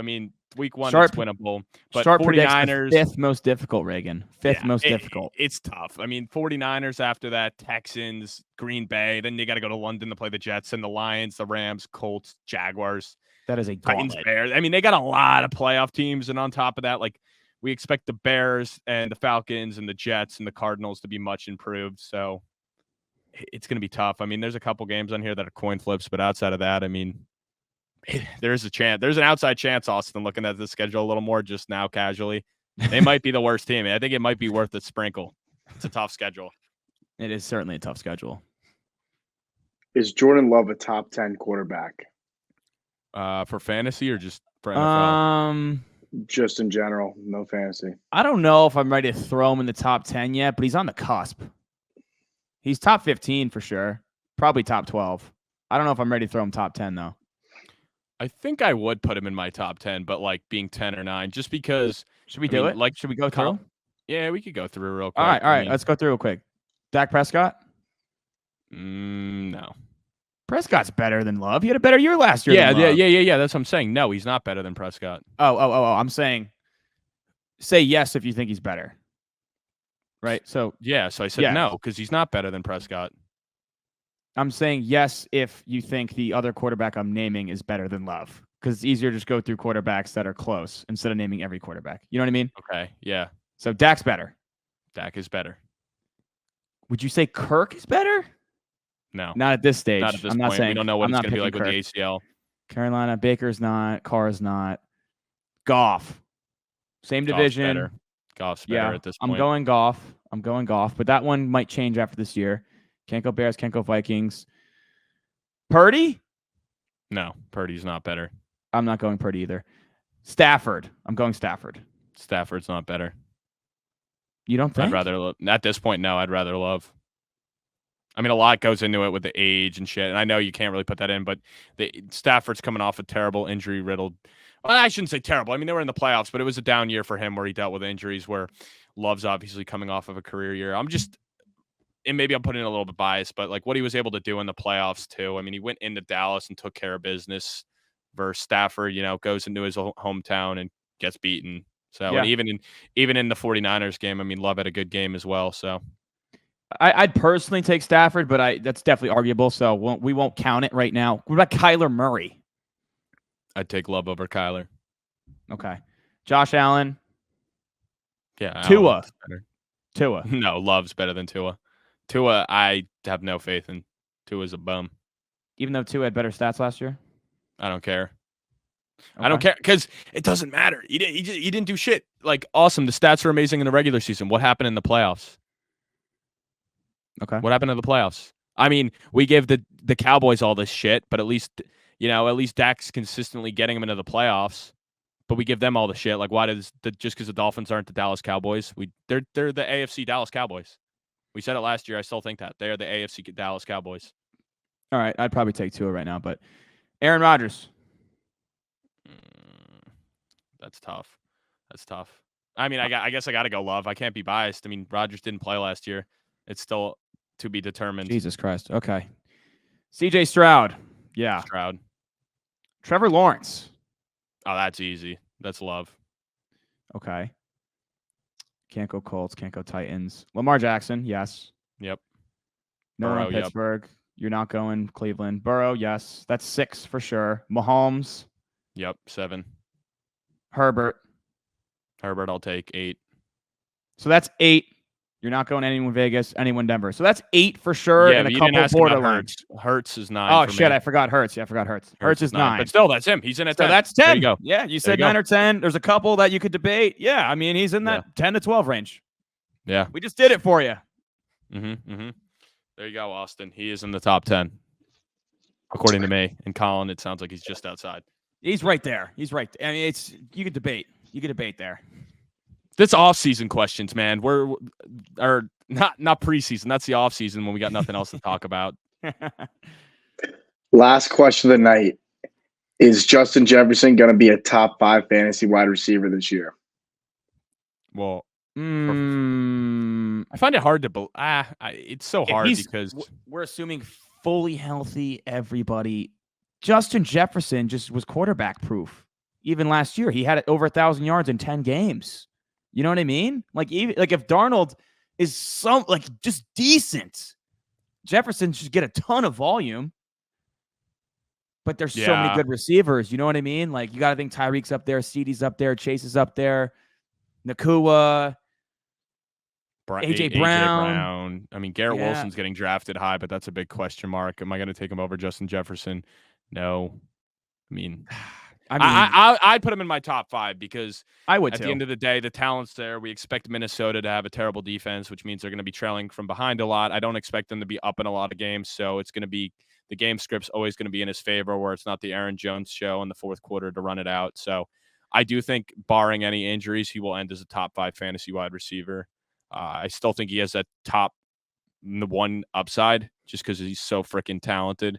Week 1 is winnable. But 49ers, 5th most difficult, Reagan. 5th most difficult. It's tough. 49ers after that, Texans, Green Bay. Then they got to go to London to play the Jets and the Lions, the Rams, Colts, Jaguars. That is a Titans, Bears. They got a lot of playoff teams, and on top of that, we expect the Bears and the Falcons and the Jets and the Cardinals to be much improved. So it's going to be tough. There's a couple games on here that are coin flips, but outside of that, there's a chance. There's an outside chance, Austin, looking at the schedule a little more just now casually. They might be the worst team. I think it might be worth a sprinkle. It's a tough schedule. It is certainly a tough schedule. Is Jordan Love a top 10 quarterback? For fantasy or just for NFL? Just in general, no fantasy. I don't know if I'm ready to throw him in the top 10 yet, but he's on the cusp. He's top 15 for sure. Probably top 12. I don't know if I'm ready to throw him top 10, though. I think I would put him in my top 10, but being 10 or 9, just because. Should we do it? Should we go through? Yeah, we could go through real quick. All right. Let's go through real quick. Dak Prescott? No. Prescott's better than Love. He had a better year last year. Yeah. That's what I'm saying. No, he's not better than Prescott. Oh. I'm saying, say yes if you think he's better. Right? So I said no, because he's not better than Prescott. I'm saying yes if you think the other quarterback I'm naming is better than Love, because it's easier to just go through quarterbacks that are close instead of naming every quarterback. You know what I mean? Okay, yeah. So Dak's better. Dak is better. Would you say Kirk is better? No. Not at this stage. Not at this I'm point. not saying, we don't know what it's going to be like Kirk. with the ACL. Carolina, Baker's not. Carr's not. Goff. Same division. Goff's better at this point. I'm going Goff, but that one might change after this year. Can't go Bears, can't go Vikings. Purdy? No, Purdy's not better. I'm not going Purdy either. Stafford. I'm going Stafford. Stafford's not better. You don't think? I'd rather at this point, no, I'd rather Love. A lot goes into it with the age and shit, and I know you can't really put that in, but Stafford's coming off a terrible injury-riddled. Well, I shouldn't say terrible. They were in the playoffs, but it was a down year for him where he dealt with injuries, where Love's obviously coming off of a career year. And maybe I'm putting in a little bit biased, but what he was able to do in the playoffs too. He went into Dallas and took care of business versus Stafford, goes into his hometown and gets beaten. So and even in the 49ers game, Love had a good game as well. So I'd personally take Stafford, but that's definitely arguable. So we won't count it right now. What about Kyler Murray? I'd take Love over Kyler. Okay. Josh Allen. Yeah. Tua. Allen's better. Tua. No, Love's better than Tua. Tua, I have no faith in. Tua's a bum. Even though Tua had better stats last year? I don't care. Okay. I don't care because it doesn't matter. He didn't do shit. Like, awesome. The stats are amazing in the regular season. What happened in the playoffs? Okay. What happened in the playoffs? I mean, we gave the Cowboys all this shit, but at least Dak's consistently getting them into the playoffs. But we give them all the shit. Like, why does just because the Dolphins aren't the Dallas Cowboys? They're the AFC Dallas Cowboys. We said it last year. I still think that they are the AFC Dallas Cowboys. All right, I'd probably take Tua right now, but Aaron Rodgers. That's tough. I mean, I guess I got to go Love. I can't be biased. I mean, Rodgers didn't play last year. It's still to be determined. Jesus Christ. Okay. CJ Stroud. Yeah. Stroud. Trevor Lawrence. Oh, that's easy. That's Love. Okay. Can't go Colts. Can't go Titans. Lamar Jackson. Yes. Yep. No one on Burrow, Pittsburgh. Yep. You're not going Cleveland. Burrow. Yes. That's 6 for sure. Mahomes. Yep. 7. Herbert. I'll take 8. So that's 8. You're not going anyone Vegas, anyone Denver. So that's 8 for sure. Yeah, and a you couple didn't ask borderline. Hurts is 9. Oh, for shit. me. I forgot Hurts. Yeah, I forgot Hurts. Hurts is 9. But still, that's him. He's in at 10. So that's 10. There you go. Yeah, you said 9 or 10. There's a couple that you could debate. Yeah, I mean, he's in that 10 to 12 range. Yeah. We just did it for you. There you go, Austin. He is in the top 10. According to me. And Colin, it sounds like he's just outside. He's right there. I mean, you could debate. There. This off-season questions, man. We're not preseason. That's the off-season when we got nothing else to talk about. Last question of the night. Is Justin Jefferson going to be a top 5 fantasy wide receiver this year? Well, I find it hard to believe. It's so hard because we're assuming fully healthy everybody. Justin Jefferson just was quarterback proof. Even last year, he had over 1,000 yards in 10 games. You know what I mean? Like if Darnold is just decent, Jefferson should get a ton of volume. But there's so many good receivers. You know what I mean? Like you got to think Tyreek's up there, CeeDee's up there, Chase is up there, Nakua, AJ Brown. I mean, Garrett Wilson's getting drafted high, but that's a big question mark. Am I going to take him over Justin Jefferson? No. I mean, I'd put him in my top 5 because I would at the end of the day, the talent's there. We expect Minnesota to have a terrible defense, which means they're going to be trailing from behind a lot. I don't expect them to be up in a lot of games. So it's going to be the game script's always going to be in his favor where it's not the Aaron Jones show in the fourth quarter to run it out. So I do think barring any injuries, he will end as a top 5 fantasy wide receiver. I still think he has that top 1 upside just because he's so freaking talented.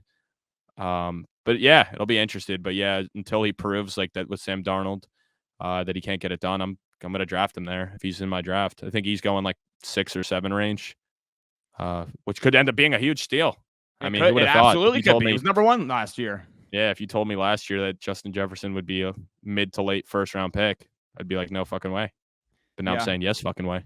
But yeah, it'll be interesting. But yeah, until he proves like that with Sam Darnold, that he can't get it done, I'm going to draft him there if he's in my draft. I think he's going like 6 or 7 range, which could end up being a huge steal. I mean, who would have thought? Absolutely could be. He was number 1 last year. Yeah, if you told me last year that Justin Jefferson would be a mid to late first round pick, I'd be like, no fucking way. But now I'm saying yes fucking way.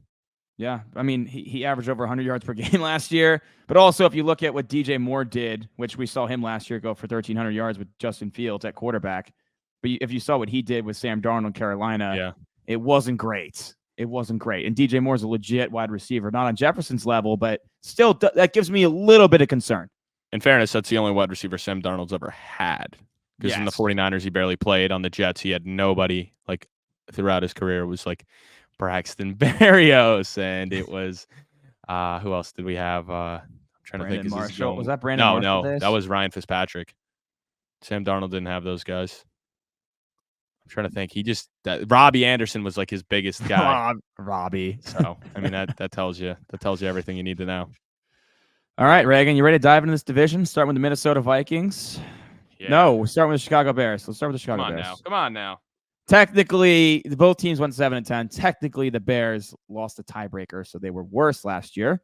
Yeah, I mean, he averaged over 100 yards per game last year. But also, if you look at what DJ Moore did, which we saw him last year go for 1,300 yards with Justin Fields at quarterback. But if you saw what he did with Sam Darnold in Carolina, it wasn't great. And DJ Moore's a legit wide receiver, not on Jefferson's level, but still, that gives me a little bit of concern. In fairness, that's the only wide receiver Sam Darnold's ever had. Because in the 49ers, he barely played. On the Jets, he had nobody like throughout his career. It was like Braxton Berrios, and it was who else did we have? I'm trying Brandon to think. Marshall. Was that Brandon Marshall? No, that was Ryan Fitzpatrick. Sam Darnold didn't have those guys. I'm trying to think. Robbie Anderson was like his biggest guy. Robbie. So I mean that tells you everything you need to know. All right, Reagan, you ready to dive into this division? Start with the Minnesota Vikings. Yeah. No, we're starting with the Chicago Bears. Let's start with the Chicago Bears. Come on now. Technically, both teams went 7-10. Technically, the Bears lost a tiebreaker, so they were worse last year.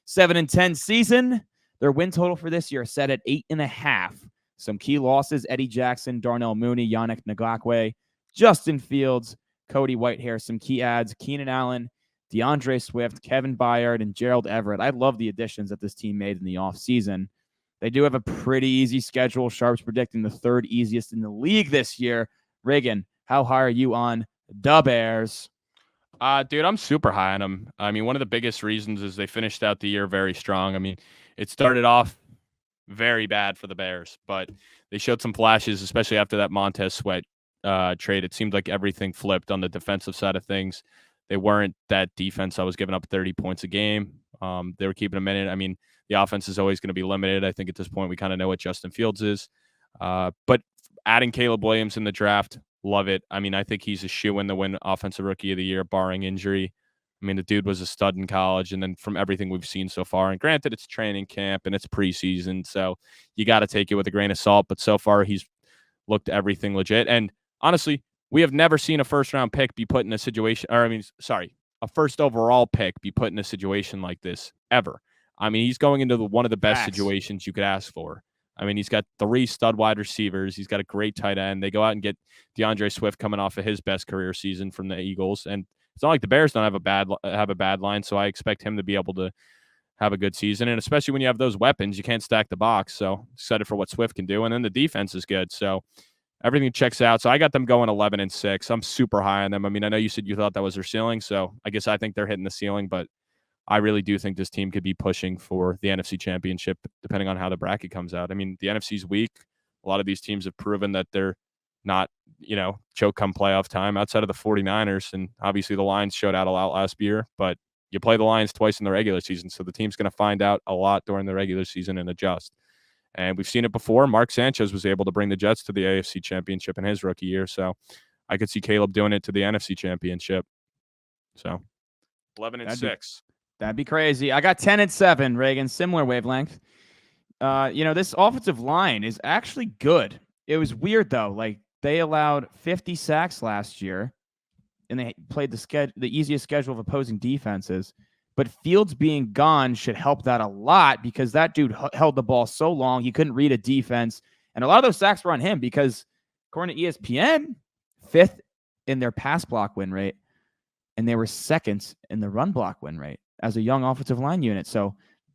7-10 season. Their win total for this year set at 8.5. Some key losses: Eddie Jackson, Darnell Mooney, Yannick Ngakoue, Justin Fields, Cody Whitehair. Some key adds: Keenan Allen, DeAndre Swift, Kevin Byard, and Gerald Everett. I love the additions that this team made in the offseason. They do have a pretty easy schedule. Sharps predicting the 3rd easiest in the league this year. Reagan, how high are you on the Bears? Dude, I'm super high on them. I mean, one of the biggest reasons is they finished out the year very strong. I mean, it started off very bad for the Bears, but they showed some flashes, especially after that Montez Sweat trade. It seemed like everything flipped on the defensive side of things. They weren't that defense that was giving up 30 points a game. They were keeping them in it. I mean, the offense is always going to be limited. I think at this point we kind of know what Justin Fields is. But adding Caleb Williams in the draft, love it. I mean, I think he's a shoo-in to win Offensive Rookie of the Year, barring injury. I mean, the dude was a stud in college, and then from everything we've seen so far, and granted, it's training camp and it's preseason, so you got to take it with a grain of salt. But so far, he's looked everything legit. And honestly, we have never seen a first-round pick be put in a situation, a first overall pick be put in a situation like this ever. I mean, he's going into one of the best situations you could ask for. I mean, he's got 3 stud wide receivers. He's got a great tight end. They go out and get DeAndre Swift coming off of his best career season from the Eagles. And it's not like the Bears don't have a bad line, so I expect him to be able to have a good season. And especially when you have those weapons, you can't stack the box. So excited for what Swift can do. And then the defense is good. So everything checks out. So I got them going 11-6. I'm super high on them. I mean, I know you said you thought that was their ceiling, so I guess I think they're hitting the ceiling, but I really do think this team could be pushing for the NFC Championship, depending on how the bracket comes out. I mean, the NFC's weak. A lot of these teams have proven that they're not, choke come playoff time outside of the 49ers. And obviously the Lions showed out a lot last year, but you play the Lions twice in the regular season. So the team's going to find out a lot during the regular season and adjust. And we've seen it before. Mark Sanchez was able to bring the Jets to the AFC Championship in his rookie year. So I could see Caleb doing it to the NFC Championship. So 11-6. That'd be crazy. I got 10-7, Reagan, similar wavelength. This offensive line is actually good. It was weird, though. Like, they allowed 50 sacks last year, and they played the easiest schedule of opposing defenses. But Fields being gone should help that a lot because that dude held the ball so long, he couldn't read a defense. And a lot of those sacks were on him because, according to ESPN, 5th in their pass block win rate, and they were 2nd in the run block win rate as a young offensive line unit. So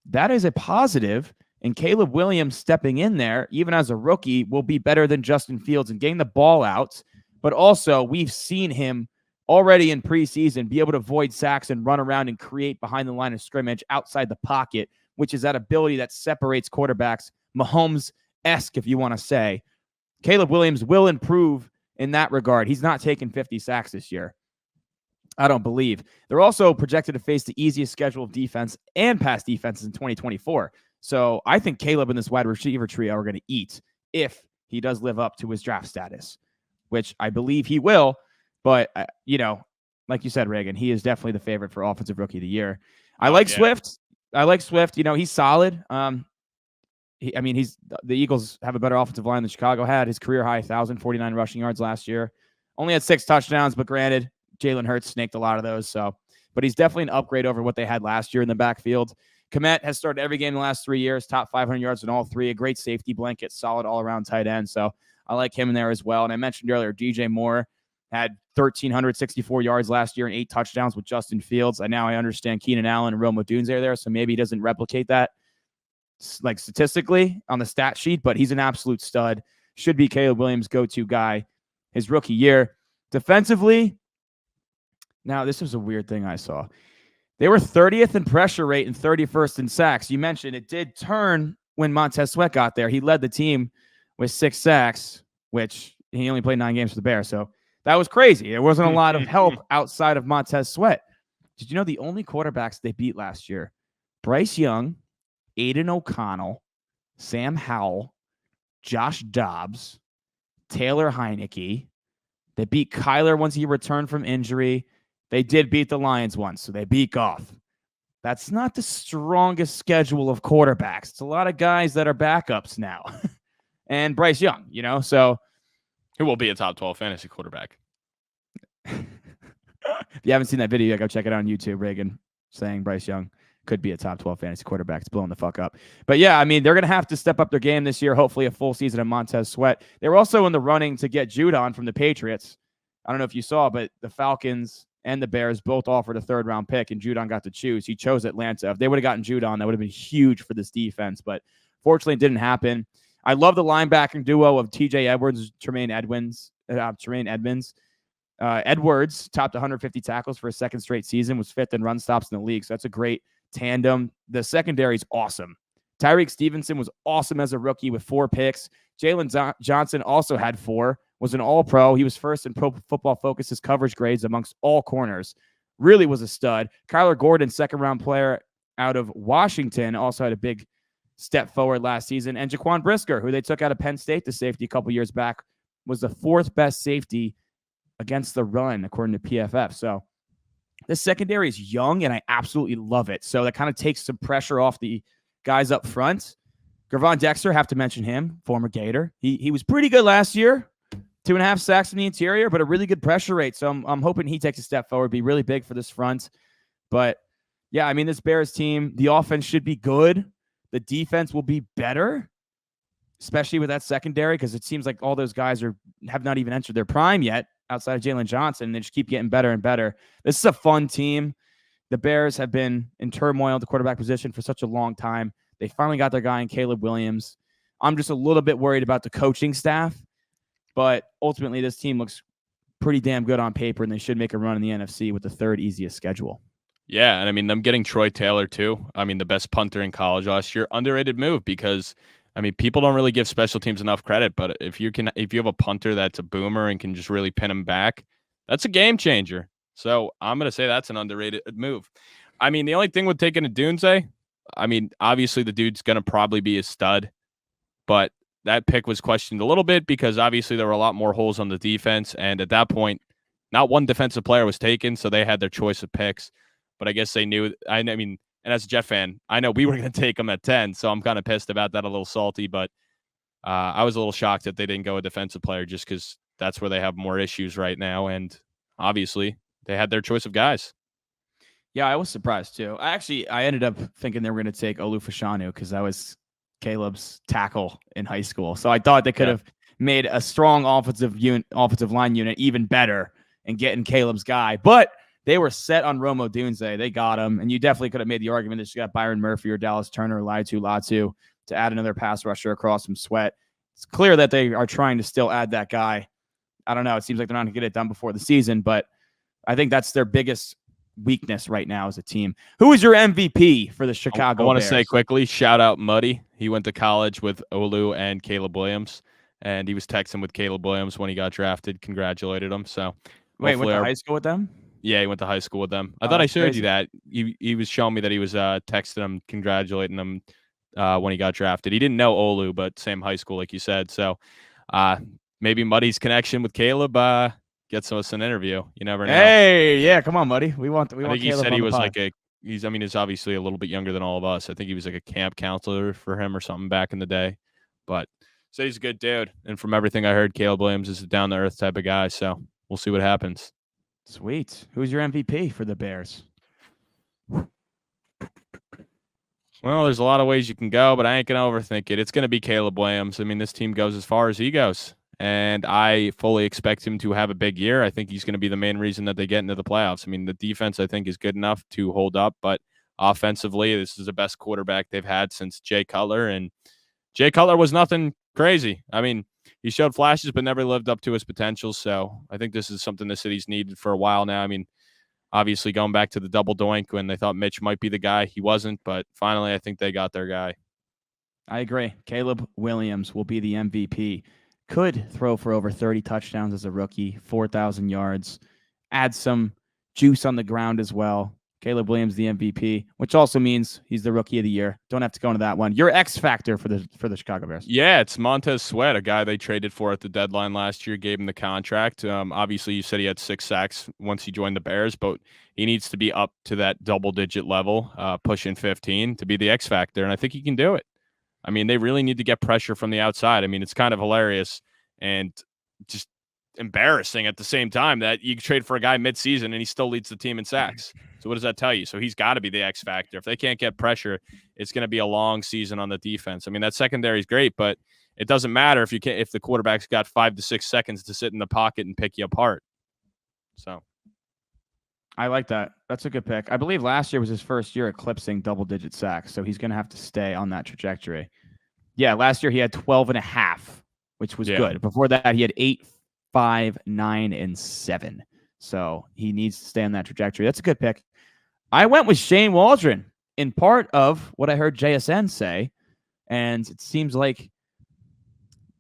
that is a positive. And Caleb Williams stepping in there, even as a rookie, will be better than Justin Fields and getting the ball out. But also, we've seen him already in preseason be able to avoid sacks and run around and create behind the line of scrimmage outside the pocket, which is that ability that separates quarterbacks, Mahomes-esque, if you want to say. Caleb Williams will improve in that regard. He's not taking 50 sacks this year, I don't believe. They're also projected to face the easiest schedule of defense and pass defenses in 2024. So I think Caleb and this wide receiver trio are going to eat if he does live up to his draft status, which I believe he will. But, like you said, Reagan, he is definitely the favorite for Offensive Rookie of the Year. I like Swift. He's solid. The Eagles have a better offensive line than Chicago had. His career high, 1,049 rushing yards last year. Only had 6 touchdowns, but granted, Jalen Hurts snaked a lot of those. But he's definitely an upgrade over what they had last year in the backfield. Komet has started every game in the last 3 years, top 500 yards in all 3, a great safety blanket, solid all-around tight end. So I like him in there as well. And I mentioned earlier, DJ Moore had 1,364 yards last year and 8 touchdowns with Justin Fields. And now I understand Keenan Allen and Rome Odunze are there, so maybe he doesn't replicate that like statistically on the stat sheet, but he's an absolute stud. Should be Caleb Williams' go-to guy his rookie year. Defensively, now this was a weird thing I saw. They were 30th in pressure rate and 31st in sacks. You mentioned it did turn when Montez Sweat got there. He led the team with 6 sacks, which he only played 9 games for the Bears. So that was crazy. There wasn't a lot of help outside of Montez Sweat. Did you know the only quarterbacks they beat last year? Bryce Young, Aiden O'Connell, Sam Howell, Josh Dobbs, Taylor Heineke. They beat Kyler once he returned from injury. They did beat the Lions once, so they beat Goff. That's not the strongest schedule of quarterbacks. It's a lot of guys that are backups now. And Bryce Young, so. Who will be a top 12 fantasy quarterback? If you haven't seen that video yet, go check it out on YouTube, Reagan, saying Bryce Young could be a top 12 fantasy quarterback. It's blowing the fuck up. But yeah, I mean, they're going to have to step up their game this year. Hopefully a full season of Montez Sweat. They were also in the running to get Judon from the Patriots. I don't know if you saw, but the Falcons and the Bears both offered a 3rd-round pick, and Judon got to choose. He chose Atlanta. If they would have gotten Judon, that would have been huge for this defense. But Fortunately, it didn't happen. I love the linebacking duo of T.J. Edwards, Tremaine Edmonds. Edwards topped 150 tackles for a second straight season, was fifth in run stops in the league. So that's a great tandem. The secondary is awesome. Tyreek Stevenson was awesome as a rookie with 4 picks. Jalen Johnson also had 4, was an all-pro. He was first in Pro Football Focus's coverage grades amongst all corners. Really was a stud. Kyler Gordon, second-round player out of Washington, also had a big step forward last season. And Jaquan Brisker, who they took out of Penn State, the safety, a couple years back, was the 4th best safety against the run, according to PFF. So the secondary is young, and I absolutely love it. So that kind of takes some pressure off the guys up front. Gervon Dexter, have to mention him, former Gator. He was pretty good last year. 2.5 sacks in the interior, but a really good pressure rate. So I'm hoping he takes a step forward, be really big for this front. But yeah, I mean, this Bears team, the offense should be good. The defense will be better, especially with that secondary, because it seems like all those guys have not even entered their prime yet outside of Jalen Johnson, and they just keep getting better and better. This is a fun team. The Bears have been in turmoil at the quarterback position for such a long time. They finally got their guy in Caleb Williams. I'm just a little bit worried about the coaching staff, but ultimately this team looks pretty damn good on paper, and they should make a run in the NFC with the 3rd easiest schedule. Yeah, and I mean, them getting Troy Taylor too. I mean, the best punter in college last year, underrated move because, I mean, people don't really give special teams enough credit. But if you have a punter that's a boomer and can just really pin him back, that's a game changer. So I'm gonna say that's an underrated move. I mean, the only thing with taking a Dunze, I mean, obviously the dude's gonna probably be a stud, but that pick was questioned a little bit because obviously there were a lot more holes on the defense, and at that point, not one defensive player was taken, so they had their choice of picks. But I guess they knew. I mean, and as a Jet fan, I know we were going to take them at 10, so I'm kind of pissed about that, a little salty. But I was a little shocked that they didn't go a defensive player just because that's where they have more issues right now. And obviously, they had their choice of guys. Yeah, I was surprised too. I ended up thinking they were going to take Olu Fashanu because that was Caleb's tackle in high school. So I thought they could have made a strong offensive line unit even better and getting Caleb's guy. But they were set on Rome Odunze. They got him. And you definitely could have made the argument that you got Byron Murphy or Dallas Turner or Latu to add another pass rusher across from Sweat. It's clear that they are trying to still add that guy. I don't know. It seems like they're not going to get it done before the season, but I think that's their biggest weakness right now as a team. Who is your MVP for the Chicago Bears? I want to say quickly, shout out Muddy. He went to college with Olu and Caleb Williams, and he was texting with Caleb Williams when he got drafted. Congratulated him. So wait, went to high school with them? Yeah, he went to high school with them. I thought I showed you that. He was showing me that he was texting him, congratulating him when he got drafted. He didn't know Olu, but same high school, like you said. So maybe Muddy's connection with Caleb gets us an interview. You never know. Hey, yeah, come on, Muddy. We want. I think he said he was like he's obviously a little bit younger than all of us. I think he was like a camp counselor for him or something back in the day. But said he's a good dude. And from everything I heard, Caleb Williams is a down to earth type of guy. So we'll see what happens. Sweet. Who's your MVP for the Bears? Well, there's a lot of ways you can go, but I ain't going to overthink it. It's going to be Caleb Williams. I mean, this team goes as far as he goes, and I fully expect him to have a big year. I think he's going to be the main reason that they get into the playoffs. I mean, the defense, I think, is good enough to hold up, but offensively, this is the best quarterback they've had since Jay Cutler, and Jay Cutler was nothing crazy. I mean, he showed flashes, but never lived up to his potential. So I think this is something the city's needed for a while now. I mean, obviously going back to the double doink when they thought Mitch might be the guy, he wasn't. But finally, I think they got their guy. I agree. Caleb Williams will be the MVP. Could throw for over 30 touchdowns as a rookie, 4,000 yards, add some juice on the ground as well. Caleb Williams, the MVP, which also means he's the rookie of the year. Don't have to go into that one. Your X factor for the Chicago Bears. Yeah, it's Montez Sweat, a guy they traded for at the deadline last year, gave him the contract. Obviously, you said he had 6 sacks once he joined the Bears, but he needs to be up to that double-digit level, pushing 15 to be the X factor, and I think he can do it. I mean, they really need to get pressure from the outside. I mean, it's kind of hilarious and just embarrassing at the same time that you trade for a guy midseason and he still leads the team in sacks. So what does that tell you? So he's got to be the X factor. If they can't get pressure, it's going to be a long season on the defense. I mean, that secondary is great, but it doesn't matter if the quarterback's got 5 to 6 seconds to sit in the pocket and pick you apart. So I like that. That's a good pick. I believe last year was his first year eclipsing double-digit sacks, so he's going to have to stay on that trajectory. Yeah, last year he had 12.5, which was good. Before that, he had 8, 5, 9, and 7. So he needs to stay on that trajectory. That's a good pick. I went with Shane Waldron in part of what I heard JSN say, and it seems like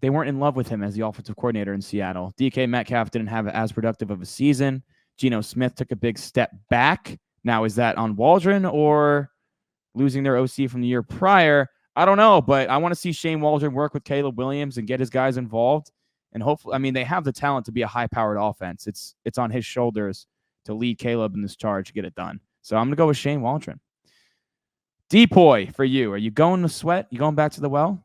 they weren't in love with him as the offensive coordinator in Seattle. DK Metcalf didn't have as productive of a season. Geno Smith took a big step back. Now, is that on Waldron or losing their OC from the year prior? I don't know, but I want to see Shane Waldron work with Caleb Williams and get his guys involved. And hopefully, I mean, they have the talent to be a high-powered offense. It's on his shoulders to lead Caleb in this charge to get it done. So I'm going to go with Shane Waldron. Depoy for you. Are you going to Sweat? You going back to the well?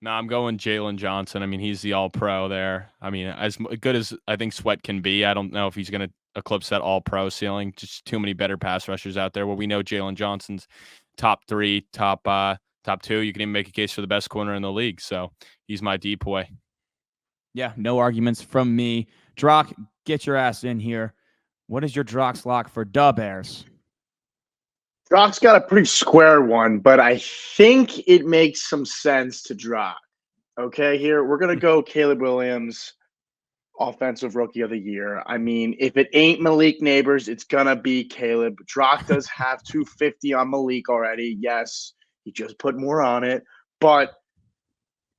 No, I'm going Jalen Johnson. I mean, he's the all-pro there. I mean, as good as I think Sweat can be, I don't know if he's going to eclipse that all-pro ceiling. Just too many better pass rushers out there. Well, we know Jalen Johnson's top 3, top 2. You can even make a case for the best corner in the league. So he's my depoy. Yeah, no arguments from me. Drock, get your ass in here. What is your Drock's lock for Dub Bears? Drock's got a pretty square one, but I think it makes some sense to Drock. Okay, here we're going to go Caleb Williams, offensive rookie of the year. I mean, if it ain't Malik Neighbors, it's going to be Caleb. Drock does have 250 on Malik already. Yes, he just put more on it. But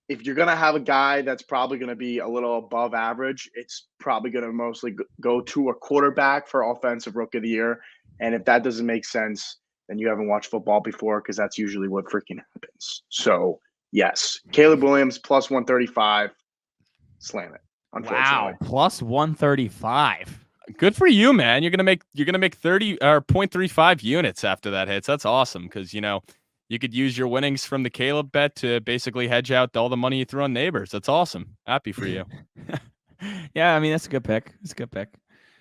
if you're going to have a guy that's probably going to be a little above average, it's probably going to mostly go to a quarterback for offensive rookie of the year. And if that doesn't make sense, then you haven't watched football before, because that's usually what freaking happens. So, yes, Caleb Williams plus 135. Slam it. Wow, plus 135. Good for you, man. You're gonna make 30 or 0.35 units after that hits. That's awesome, because you could use your winnings from the Caleb bet to basically hedge out all the money you threw on Neighbors. That's awesome. Happy for you. Yeah, I mean, that's a good pick. It's a good pick.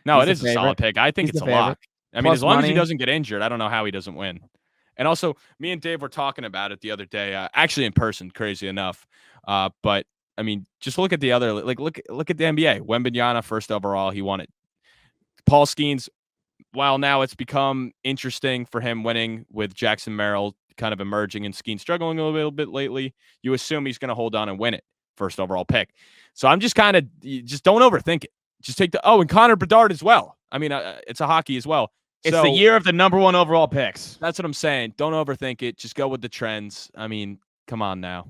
No, it is a solid pick. I think it's a lock. I mean, as long as he doesn't get injured, I don't know how he doesn't win. And also, me and Dave were talking about it the other day, actually in person, crazy enough. But I mean, just look at the other, look at the NBA. Wembanyama, first overall, he won it. Paul Skeens, while now it's become interesting for him winning with Jackson Merrill kind of emerging and Skeens struggling a little bit lately, you assume he's going to hold on and win it, first overall pick. So I'm just don't overthink it. Just take and Connor Bedard as well. I mean, it's a hockey as well. It's the year of the number 1 overall picks. That's what I'm saying. Don't overthink it. Just go with the trends. I mean, come on now.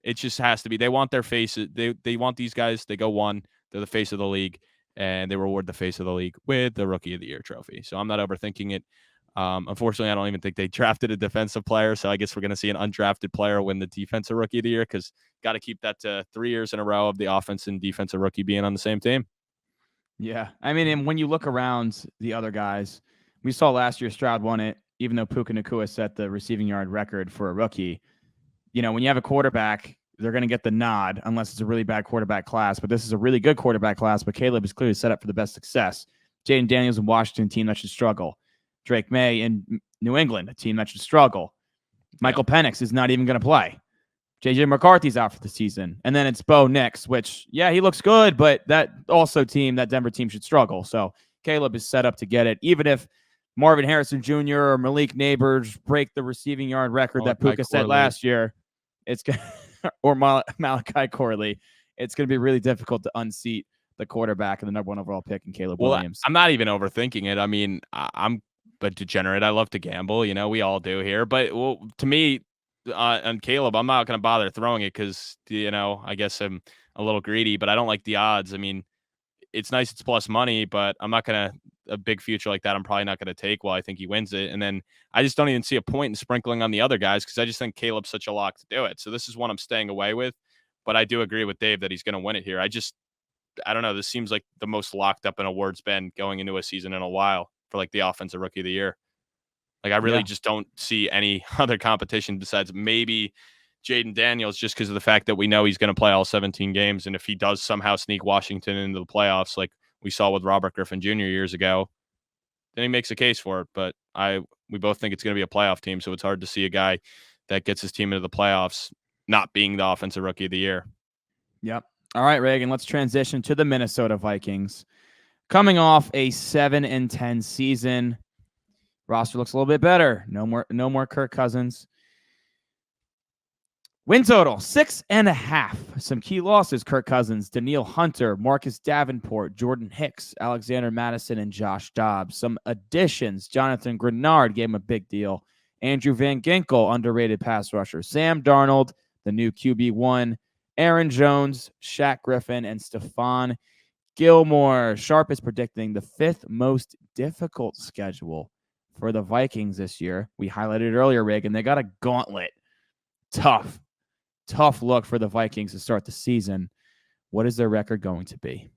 It just has to be. They want their faces. They want these guys. They go 1. They're the face of the league, and they reward the face of the league with the Rookie of the Year trophy. So I'm not overthinking it. Unfortunately, I don't even think they drafted a defensive player. So I guess we're going to see an undrafted player win the Defensive Rookie of the Year, because got to keep that to 3 years in a row of the offense and defensive rookie being on the same team. Yeah. I mean, and when you look around the other guys, we saw last year Stroud won it, even though Puka Nacua set the receiving yard record for a rookie. When you have a quarterback, they're going to get the nod unless it's a really bad quarterback class. But this is a really good quarterback class, but Caleb is clearly set up for the best success. Jaden Daniels in Washington, team that should struggle. Drake May in New England, a team that should struggle. Michael Penix is not even going to play. J.J. McCarthy's out for the season. And then it's Bo Nix, which, yeah, he looks good, but that Denver team should struggle. So Caleb is set up to get it, even if Marvin Harrison Jr. or Malik Neighbors break the receiving yard record that Puka set last year. It's or Malachi Corley. It's going to be really difficult to unseat the quarterback and the number 1 overall pick in Caleb Williams. I'm not even overthinking it. I mean, I'm a degenerate. I love to gamble. We all do here. But to me, on Caleb, I'm not going to bother throwing it because, I guess I'm a little greedy, but I don't like the odds. I mean, it's nice it's plus money, but I'm not going to a big future like that. I'm probably not going to take while I think he wins it. And then I just don't even see a point in sprinkling on the other guys because I just think Caleb's such a lock to do it. So this is one I'm staying away with, but I do agree with Dave that he's going to win it here. I don't know. This seems like the most locked up an award's been going into a season in a while for like the offensive rookie of the year. Like I really just don't see any other competition besides maybe Jaden Daniels, just because of the fact that we know he's going to play all 17 games. And if he does somehow sneak Washington into the playoffs, like we saw with Robert Griffin Jr. years ago, then he makes a case for it. But we both think it's going to be a playoff team. So it's hard to see a guy that gets his team into the playoffs not being the offensive rookie of the year. Yep. All right, Reagan, let's transition to the Minnesota Vikings. Coming off a 7-10 season, roster looks a little bit better. No more Kirk Cousins. Win total 6.5. Some key losses: Kirk Cousins, Daniil Hunter, Marcus Davenport, Jordan Hicks, Alexander Madison, and Josh Dobbs. Some additions: Jonathan Grenard gave him a big deal. Andrew Van Ginkel, underrated pass rusher. Sam Darnold, the new QB1. Aaron Jones, Shaq Griffin, and Stephon Gilmore. Sharp is predicting the 5th most difficult schedule for the Vikings this year. We highlighted earlier, Reagan. They got a gauntlet. Tough look for the Vikings to start the season. What is their record going to be?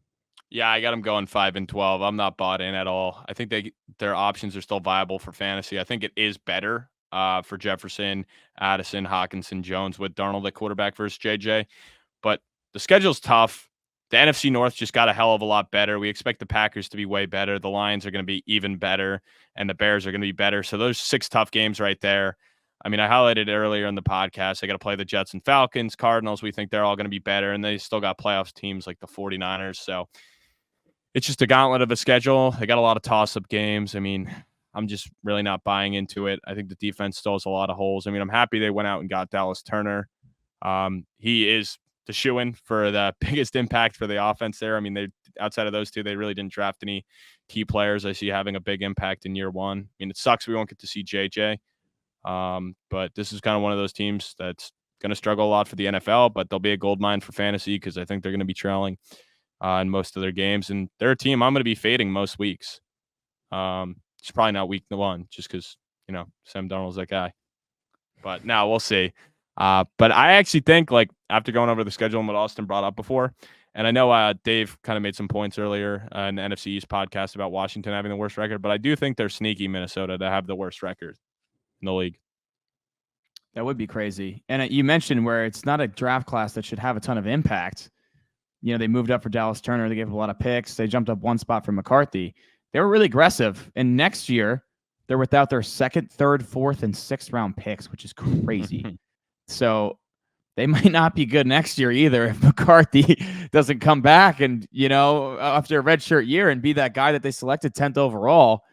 Yeah, I got them going 5-12. I'm not bought in at all. I think their options are still viable for fantasy. I think it is better for Jefferson, Addison, Hawkinson, Jones with Darnold at quarterback versus JJ. But the schedule's tough. The NFC North just got a hell of a lot better. We expect the Packers to be way better. The Lions are going to be even better, and the Bears are going to be better. So those 6 tough games right there. I mean, I highlighted earlier in the podcast, they got to play the Jets and Falcons, Cardinals. We think they're all going to be better, and they still got playoffs teams like the 49ers. So it's just a gauntlet of a schedule. They got a lot of toss-up games. I mean, I'm just really not buying into it. I think the defense still has a lot of holes. I mean, I'm happy they went out and got Dallas Turner. He is the shoo-in for the biggest impact for the offense there. I mean, they outside of those two, they really didn't draft any key players I see having a big impact in year one. I mean, it sucks we won't get to see JJ. But this is kind of one of those teams that's going to struggle a lot for the NFL, but they'll be a gold mine for fantasy because I think they're going to be trailing in most of their games. And they're a team I'm going to be fading most weeks. It's probably not week 1 just because, Sam Darnold's that guy. But now we'll see. But I actually think, like, after going over the schedule and what Austin brought up before, and I know Dave kind of made some points earlier in the NFC East podcast about Washington having the worst record, but I do think they're sneaky Minnesota to have the worst record in the league. That would be crazy. And you mentioned where it's not a draft class that should have a ton of impact. They moved up for Dallas Turner. They gave a lot of picks. They jumped up 1 spot for McCarthy. They were really aggressive. And next year, they're without their 2nd, 3rd, 4th, and 6th round picks, which is crazy. So they might not be good next year either if McCarthy doesn't come back and, after a redshirt year and be that guy that they selected 10th overall.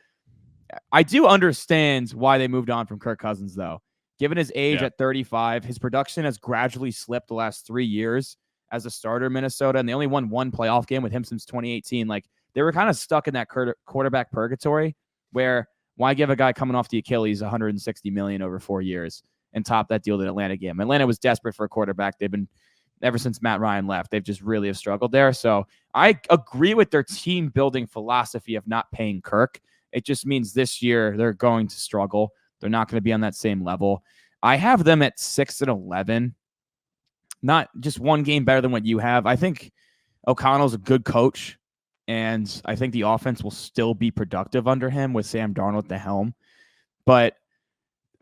I do understand why they moved on from Kirk Cousins, though. Given his age at 35, his production has gradually slipped the last 3 years as a starter in Minnesota, and they only won 1 playoff game with him since 2018. Like, they were kind of stuck in that quarterback purgatory where why give a guy coming off the Achilles $160 million over 4 years and top that deal that Atlanta gave him? Atlanta was desperate for a quarterback. They've been, ever since Matt Ryan left, they've just really have struggled there. So I agree with their team building philosophy of not paying Kirk. It just means this year they're going to struggle. They're not going to be on that same level. I have them at 6-11. Not just 1 game better than what you have. I think O'Connell's a good coach, and I think the offense will still be productive under him with Sam Darnold at the helm. But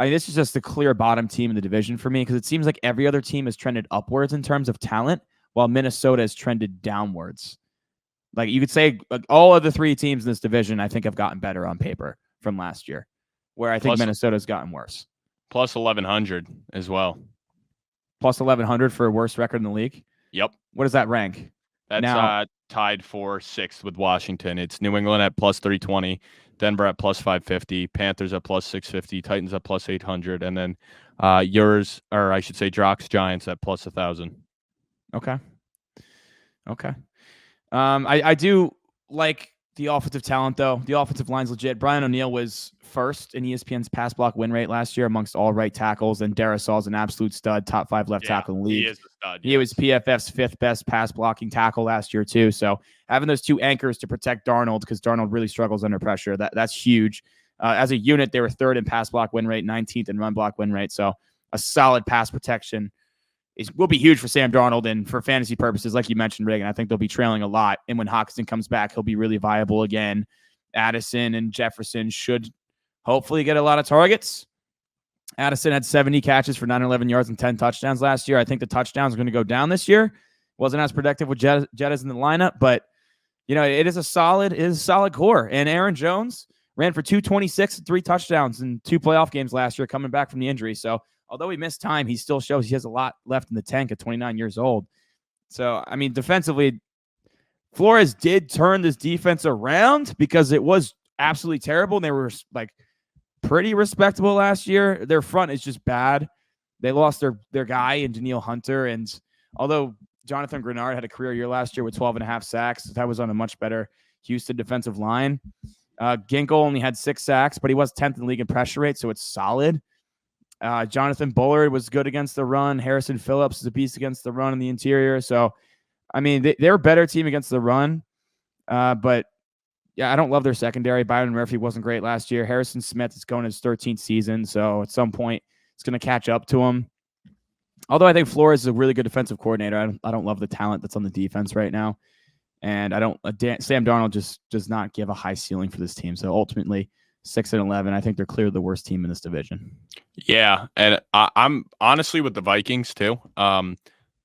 this is just the clear bottom team in the division for me because it seems like every other team has trended upwards in terms of talent, while Minnesota has trended downwards. Like, you could say all of the 3 teams in this division, I think, have gotten better on paper from last year, where I think Minnesota's gotten worse. Plus 1,100 as well. Plus 1,100 for a worst record in the league? Yep. What does that rank? That's now, tied for 6th with Washington. It's New England at plus 320, Denver at plus 550, Panthers at plus 650, Titans at plus 800, and then Drock's Giants at plus 1,000. Okay. I do like the offensive talent, though. The offensive line's legit. Brian O'Neill was first in ESPN's pass block win rate last year amongst all right tackles, and Darisaul's an absolute stud, top 5 left tackle in the league. He is a stud. He was PFF's 5th best pass blocking tackle last year, too. So having those 2 anchors to protect Darnold, because Darnold really struggles under pressure, that's huge. As a unit, they were 3rd in pass block win rate, 19th in run block win rate. So a solid pass protection will be huge for Sam Darnold, and for fantasy purposes, like you mentioned, Reagan, I think they'll be trailing a lot. And when Hawkinson comes back, he'll be really viable again. Addison and Jefferson should hopefully get a lot of targets. Addison had 70 catches for 911 yards and 10 touchdowns last year. I think the touchdowns are going to go down this year. Wasn't as productive with Jettas in the lineup, but it is a solid core. And Aaron Jones ran for 226 and 3 touchdowns in 2 playoff games last year, coming back from the injury. So although he missed time, he still shows he has a lot left in the tank at 29 years old. So, I mean, defensively, Flores did turn this defense around because it was absolutely terrible. And they were like pretty respectable last year. Their front is just bad. They lost their guy in Danielle Hunter, and although Jonathan Grenard had a career year last year with 12.5 sacks, that was on a much better Houston defensive line. Ginkle only had 6 sacks, but he was 10th in the league in pressure rate, so it's solid. Jonathan Bullard was good against the run. Harrison Phillips is a beast against the run in the interior. So, I mean, they're a better team against the run. But, yeah, I don't love their secondary. Byron Murphy wasn't great last year. Harrison Smith is going his 13th season. So, at some point, it's going to catch up to him. Although I think Flores is a really good defensive coordinator. I don't love the talent that's on the defense right now. And Sam Darnold just does not give a high ceiling for this team. So, ultimately, 6-11. I think they're clearly the worst team in this division. Yeah, and I'm honestly with the Vikings too. Wow,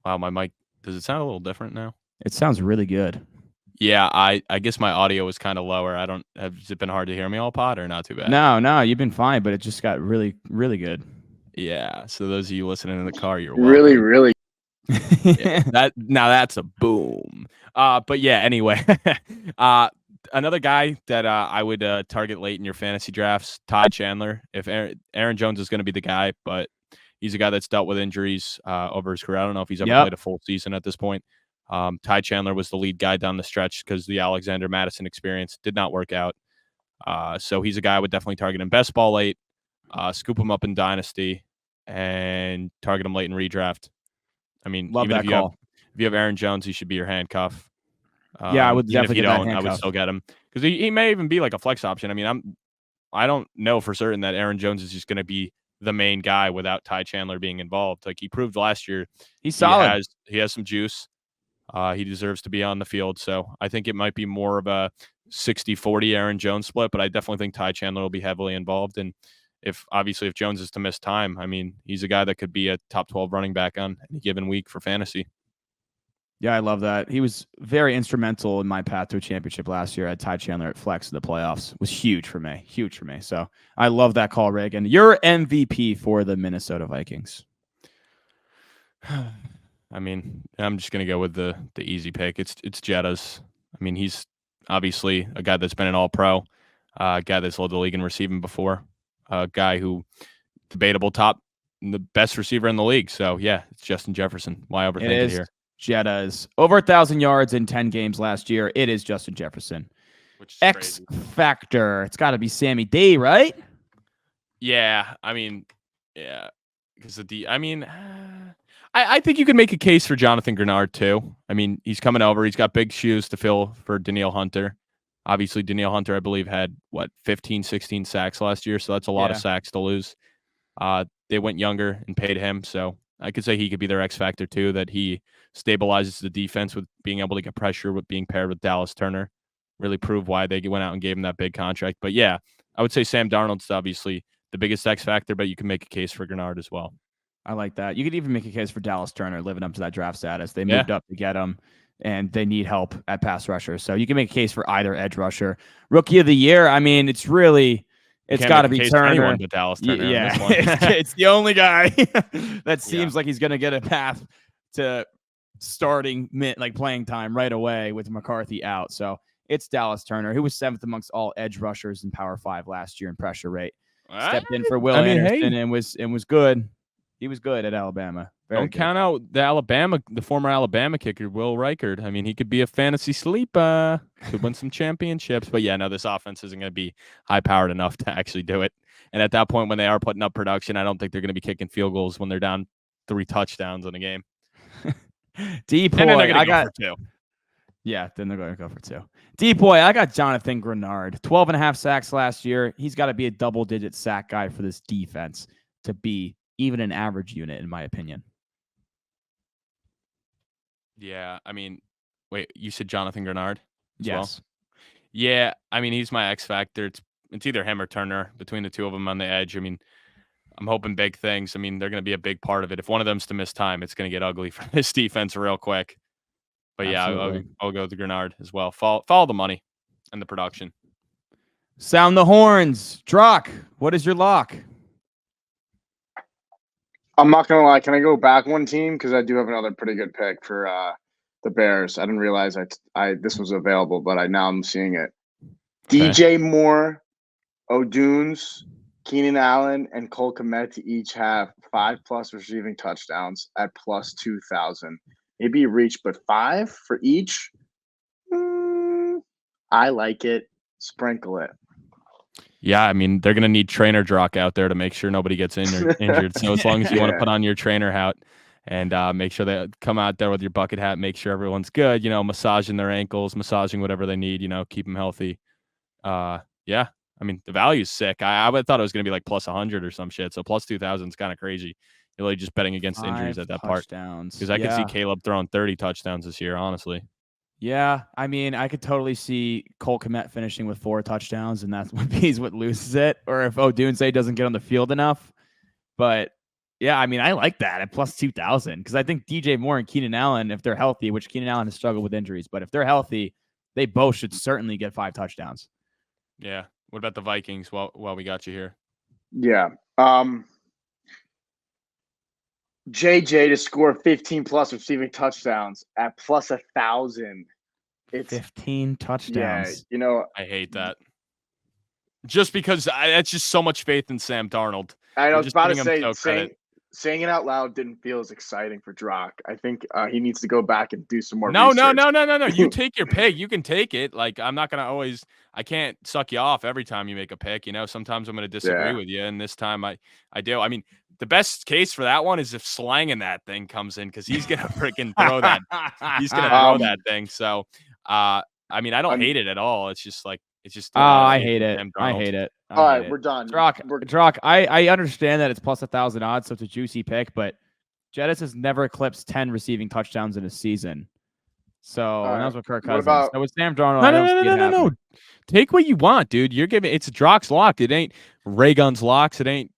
my mic, does it sound a little different now? It sounds really good. Yeah, I guess my audio was kind of lower. Has it been hard to hear me all pod or not too bad? No, you've been fine, but it just got really, really good. Yeah, so those of you listening in the car, you're welcome. Really, really. Yeah, that's a boom. But yeah, anyway, another guy that I would target late in your fantasy drafts, Ty Chandler. If Aaron Jones is going to be the guy, but he's a guy that's dealt with injuries over his career. I don't know if he's ever played a full season at this point. Ty Chandler was the lead guy down the stretch because the Alexander Madison experience did not work out. So he's a guy I would definitely target in best ball late, scoop him up in dynasty, and target him late in redraft. I mean, love even that if call. If you have Aaron Jones, he should be your handcuff. Yeah, I would definitely get that handcuff. I would still get him because he may even be like a flex option. I mean, I don't know for certain that Aaron Jones is just going to be the main guy without Ty Chandler being involved. Like he proved last year, he's solid. He has some juice. He deserves to be on the field. So I think it might be more of a 60-40 Aaron Jones split, but I definitely think Ty Chandler will be heavily involved. And if Jones is to miss time, I mean, he's a guy that could be a top 12 running back on any given week for fantasy. Yeah, I love that. He was very instrumental in my path to a championship last year. I had Ty Chandler at flex in the playoffs. It was huge for me. So I love that call, Reagan. You're MVP for the Minnesota Vikings. I mean, I'm just going to go with the easy pick. It's Jetta's. I mean, he's obviously a guy that's been an all-pro, a guy that's led the league in receiving before, a guy who debatable top, the best receiver in the league. So, yeah, it's Justin Jefferson. Why overthink it here? Jetta's over 1,000 yards in 10 games last year. It is Justin Jefferson. Which is X crazy. Factor. It's got to be Sammy D, right? Yeah, I mean, yeah, because I think you could make a case for Jonathan Grenard too. I mean, he's coming over. He's got big shoes to fill for Danielle Hunter. Obviously, Danielle Hunter, I believe, had 15, 16 sacks last year, so that's a lot of sacks to lose. They went younger and paid him, so I could say he could be their X factor too. That he stabilizes the defense with being able to get pressure with being paired with Dallas Turner. Really prove why they went out and gave him that big contract. But yeah, I would say Sam Darnold's obviously the biggest X factor, but you can make a case for Grenard as well. I like that. You could even make a case for Dallas Turner living up to that draft status. They moved up to get him, and they need help at pass rusher. So you can make a case for either edge rusher. Rookie of the year, I mean, it's got to be Turner. But Dallas Turner. Yeah, it's the only guy that seems like he's going to get a path to starting playing time right away with McCarthy out. So it's Dallas Turner, who was 7th amongst all edge rushers in Power 5 last year in pressure rate. Stepped in for Will Anderson and was good. He was good at Alabama. Don't count out the former Alabama kicker, Will Reichard. I mean, he could be a fantasy sleeper. Could win some championships. But yeah, no, this offense isn't going to be high-powered enough to actually do it. And at that point, when they are putting up production, I don't think they're going to be kicking field goals when they're down 3 touchdowns in a game. D-Boy, and then they're going to go for 2. Yeah, then they're going to go for 2. D-Boy, I got Jonathan Grenard. 12.5 sacks last year. He's got to be a double-digit sack guy for this defense to be even an average unit, in my opinion. Yeah, I mean, wait, you said Jonathan Grenard? Yes. Well? Yeah, I mean, he's my X factor. It's either him or Turner between the two of them on the edge. I mean, I'm hoping big things. I mean, they're going to be a big part of it. If one of them's to miss time, it's going to get ugly for this defense real quick. But yeah, I'll go with Grenard as well. Follow the money and the production. Sound the horns. Drock, what is your lock? I'm not going to lie. Can I go back one team? Because I do have another pretty good pick for the Bears. I didn't realize this was available, but now I'm seeing it. Okay. DJ Moore, O'Dunes, Keenan Allen, and Cole Kmet to each have 5+ receiving touchdowns at plus 2,000. Maybe reach, but 5 for each. I like it. Sprinkle it. Yeah, I mean, they're going to need trainer Drock out there to make sure nobody gets injured. So as long as you want to put on your trainer hat and make sure they come out there with your bucket hat, make sure everyone's good, massaging their ankles, massaging whatever they need, keep them healthy. Yeah, I mean, the value's sick. I thought it was going to be like plus 100 or some shit. So plus 2,000 is kind of crazy. You're really just betting against injuries at that part. Because I could see Caleb throwing 30 touchdowns this year, honestly. Yeah, I mean, I could totally see Colt Kmet finishing with 4 touchdowns, and that's what loses it. Or if Odunze doesn't get on the field enough. But yeah, I mean, I like that at plus 2,000 because I think DJ Moore and Keenan Allen, if they're healthy, which Keenan Allen has struggled with injuries, but if they're healthy, they both should certainly get 5 touchdowns. Yeah. What about the Vikings? While we got you here. Yeah. JJ to score 15+ receiving touchdowns at plus 1,000. It's 15 touchdowns. Yeah, I hate that. Just because that's just so much faith in Sam Darnold. I was about to say, saying it out loud didn't feel as exciting for Drock. I think he needs to go back and do some more research. No. You take your pick. You can take it. Like, I'm not going to always – I can't suck you off every time you make a pick. Sometimes I'm going to disagree with you, and this time I do. I mean, the best case for that one is if Slang in that thing comes in because he's going to freaking throw that. He's going to throw that thing. So, I mean, I don't hate it at all. It's just like – I hate it. I hate it. All right, we're done. Drock, I understand that it's plus 1,000 odds, so it's a juicy pick, but Jettis has never eclipsed 10 receiving touchdowns in a season. So and that's what Kirk Cousins. So with Sam Darnold, no. Take what you want, dude. It's Drock's lock. It ain't Ray Gun's locks. It ain't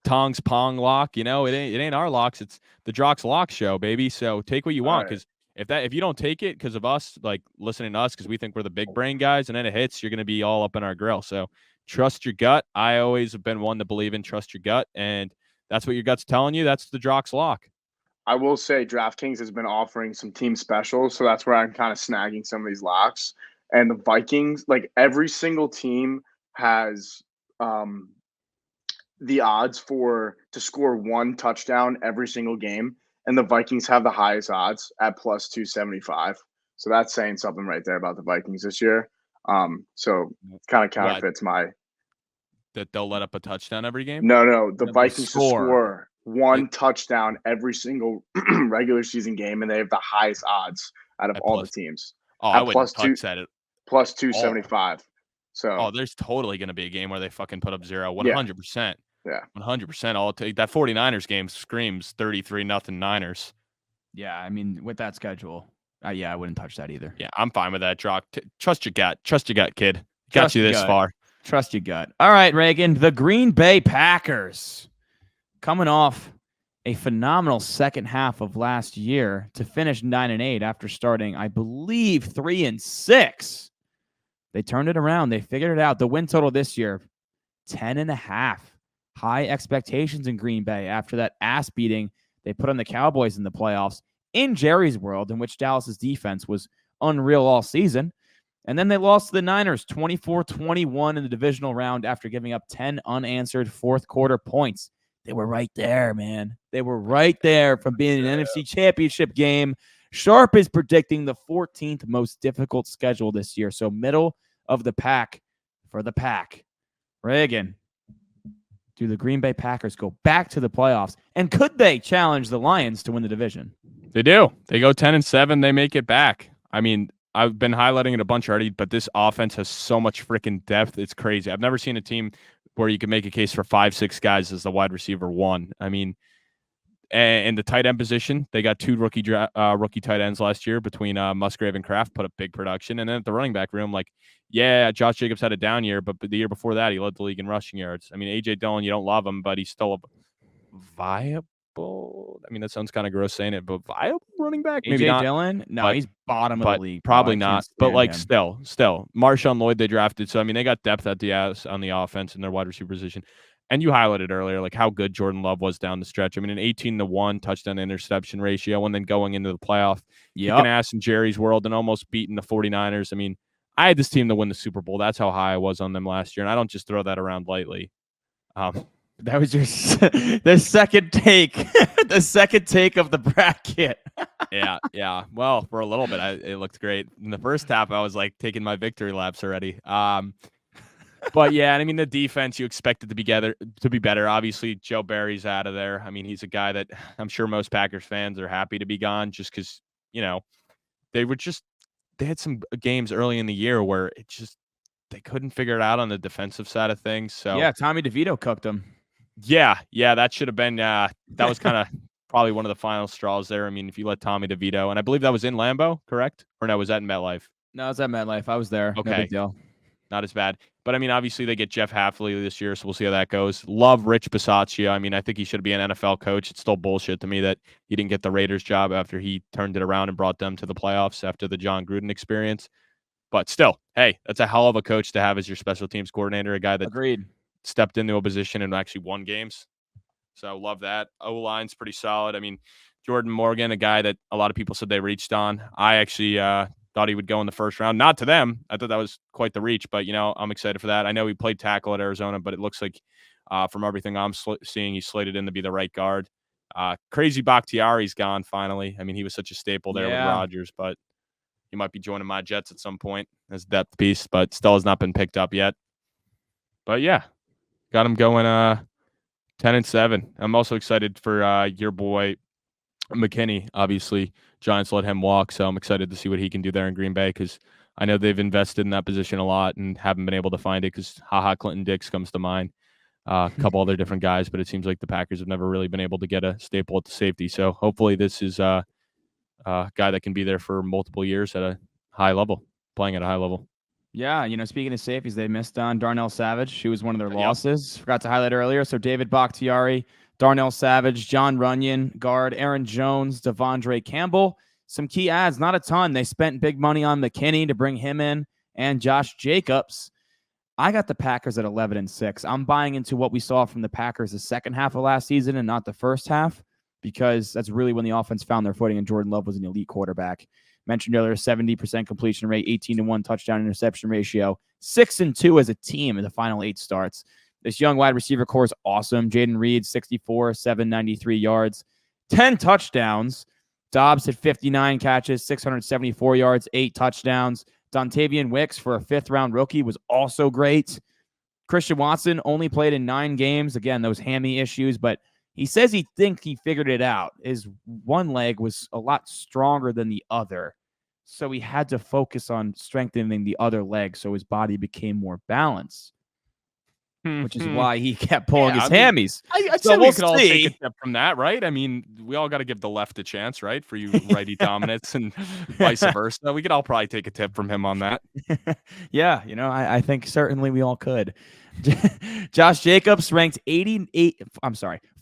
Tong's Pong lock. It ain't our locks. It's the Drock's lock show, baby. So take what you want because. If you don't take it because of us, like listening to us, because we think we're the big brain guys, and then it hits, you're going to be all up in our grill. So trust your gut. I always have been one to believe in trust your gut, and that's what your gut's telling you. That's the Drock's lock. I will say DraftKings has been offering some team specials, so that's where I'm kind of snagging some of these locks. And the Vikings, like every single team has the odds to score 1 touchdown every single game. And the Vikings have the highest odds at plus 275. So that's saying something right there about the Vikings this year. So kind of counterfeits that they'll let up a touchdown every game. No, the Vikings to score 1 touchdown every single regular season game, and they have the highest odds out of all the teams. I wouldn't touch that. Plus 275. So there's totally going to be a game where they fucking put up 0, 100%. Yeah, 100%. I'll take that 49ers game screams 33-0 Niners. Yeah, I mean, with that schedule, I wouldn't touch that either. Yeah, I'm fine with that, Drock. Trust your gut. Trust your gut, kid. Got you this far. Trust your gut. All right, Reagan, the Green Bay Packers coming off a phenomenal second half of last year to finish 9-8 after starting, I believe, 3-6. They turned it around. They figured it out. The win total this year, 10.5. High expectations in Green Bay after that ass beating they put on the Cowboys in the playoffs in Jerry's world, in which Dallas's defense was unreal all season. And then they lost to the Niners 24-21 in the divisional round after giving up 10 unanswered fourth quarter points. They were right there, man. They were right there from being an NFC Championship game. Sharp is predicting the 14th most difficult schedule this year. So middle of the pack for the pack. Reagan, do the Green Bay Packers go back to the playoffs? And could they challenge the Lions to win the division? They do. They go 10-7. They make it back. I mean, I've been highlighting it a bunch already, but this offense has so much freaking depth. It's crazy. I've never seen a team where you can make a case for 5-6 guys as the wide receiver 1. I mean, and the tight end position, they got 2 rookie tight ends last year between Musgrave and Kraft, put up big production. And then at the running back room, Josh Jacobs had a down year, but the year before that, he led the league in rushing yards. I mean, A.J. Dillon, you don't love him, but he's still a viable. I mean, that sounds kind of gross saying it, but viable running back. Maybe A.J. not. Dillon? No, he's bottom of the league. Probably not. But still, Marshawn Lloyd they drafted. So I mean, they got depth at the on the offense in their wide receiver position. And you highlighted earlier, how good Jordan Love was down the stretch. I mean, an 18-1 touchdown to interception ratio, and then going into the playoff, kicking ass in Jerry's world and almost beating the 49ers. I mean, I had this team to win the Super Bowl. That's how high I was on them last year, and I don't just throw that around lightly. That was your the second take, the second take of the bracket. Yeah. Well, for a little bit, it looked great. In the first half, I was like taking my victory laps already. But yeah, and I mean the defense you expect it to be better. Obviously, Joe Barry's out of there. I mean, he's a guy that I'm sure most Packers fans are happy to be gone, just because they had some games early in the year where they couldn't figure it out on the defensive side of things. So Yeah, Tommy DeVito cooked him. yeah, that should have been that was kind of probably one of the final straws there. I mean, if you let Tommy DeVito, and I believe that was in Lambeau, correct? Or no, was that in MetLife? No, it's at MetLife. I was there. Okay. No big deal. Not as bad. But I mean, obviously they get Jeff Hafley this year, so we'll see how that goes. Love Rich Bisaccia. I mean, I think he should be an NFL coach. It's still bullshit to me that he didn't get the Raiders job after he turned it around and brought them to the playoffs after the John Gruden experience. But still, hey, that's a hell of a coach to have as your special teams coordinator, a guy that Agreed. stepped into a position and actually won games. So love that. O-line's pretty solid. I mean, Jordan Morgan, a guy that a lot of people said they reached on. I actually thought he would go in the first round. Not to them. I thought that was quite the reach, but, I'm excited for that. I know he played tackle at Arizona, but it looks like from everything I'm seeing, he's slated in to be the right guard. Crazy Bakhtiari's gone finally. I mean, he was such a staple there with Rodgers, but he might be joining my Jets at some point as depth piece, but still has not been picked up yet. But yeah, got him going 10-7. I'm also excited for your boy McKinney. Obviously, Giants let him walk, so I'm excited to see what he can do there in Green Bay because I know they've invested in that position a lot and haven't been able to find it because Clinton Dix comes to mind. A couple other different guys, but it seems like the Packers have never really been able to get a staple at the safety. So hopefully this is a guy that can be there for multiple years at a high level, playing at a high level. Yeah, speaking of safeties, they missed on Darnell Savage. She was one of their losses. Forgot to highlight earlier. So David Bakhtiari, Darnell Savage, John Runyon, guard Aaron Jones, Devondre Campbell. Some key adds, not a ton. They spent big money on McKinney to bring him in and Josh Jacobs. I got the Packers at 11-6. I'm buying into what we saw from the Packers the second half of last season and not the first half because that's really when the offense found their footing and Jordan Love was an elite quarterback. Mentioned earlier, 70% completion rate, 18-1 touchdown interception ratio, 6-2 as a team in the final 8 starts. This young wide receiver core is awesome. Jaden Reed, 64, 793 yards, 10 touchdowns. Dobbs had 59 catches, 674 yards, 8 touchdowns. Dontavian Wicks, for a 5th-round rookie, was also great. Christian Watson only played in 9 games. Again, those hammy issues, but he says he thinks he figured it out. His one leg was a lot stronger than the other, so he had to focus on strengthening the other leg so his body became more balanced, which is why he kept pulling his hammies. I'd say we could all take a tip from that, right? I mean, we all got to give the left a chance, right? For you righty dominants and vice versa. We could all probably take a tip from him on that. Yeah, I think certainly we all could. Josh Jacobs ranked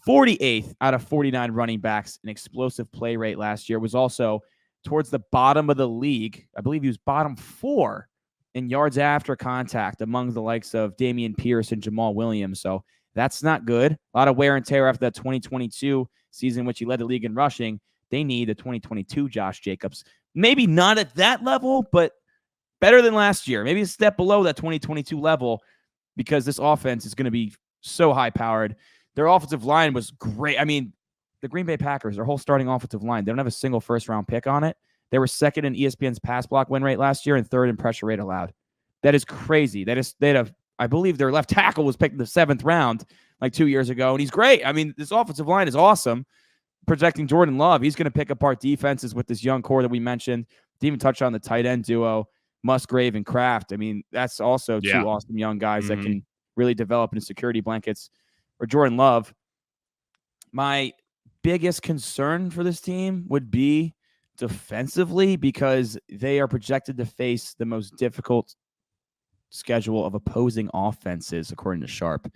48th out of 49 running backs in explosive play rate last year, was also towards the bottom of the league. I believe he was bottom 4 in yards after contact among the likes of Dameon Pierce and Jamal Williams. So that's not good. A lot of wear and tear after that 2022 season, which he led the league in rushing. They need the 2022 Josh Jacobs. Maybe not at that level, but better than last year. Maybe a step below that 2022 level because this offense is going to be so high-powered. Their offensive line was great. I mean, the Green Bay Packers, their whole starting offensive line, they don't have a single first-round pick on it. They were 2nd in ESPN's pass block win rate last year and 3rd in pressure rate allowed. That is crazy. I believe their left tackle was picked in the 7th round like 2 years ago, and he's great. I mean, this offensive line is awesome. Projecting Jordan Love, he's going to pick apart defenses with this young core that we mentioned. Didn't even touch on the tight end duo, Musgrave and Kraft. I mean, that's also 2 awesome young guys that can really develop into security blankets for Jordan Love. My biggest concern for this team would be defensively because they are projected to face the most difficult schedule of opposing offenses, according to Sharp,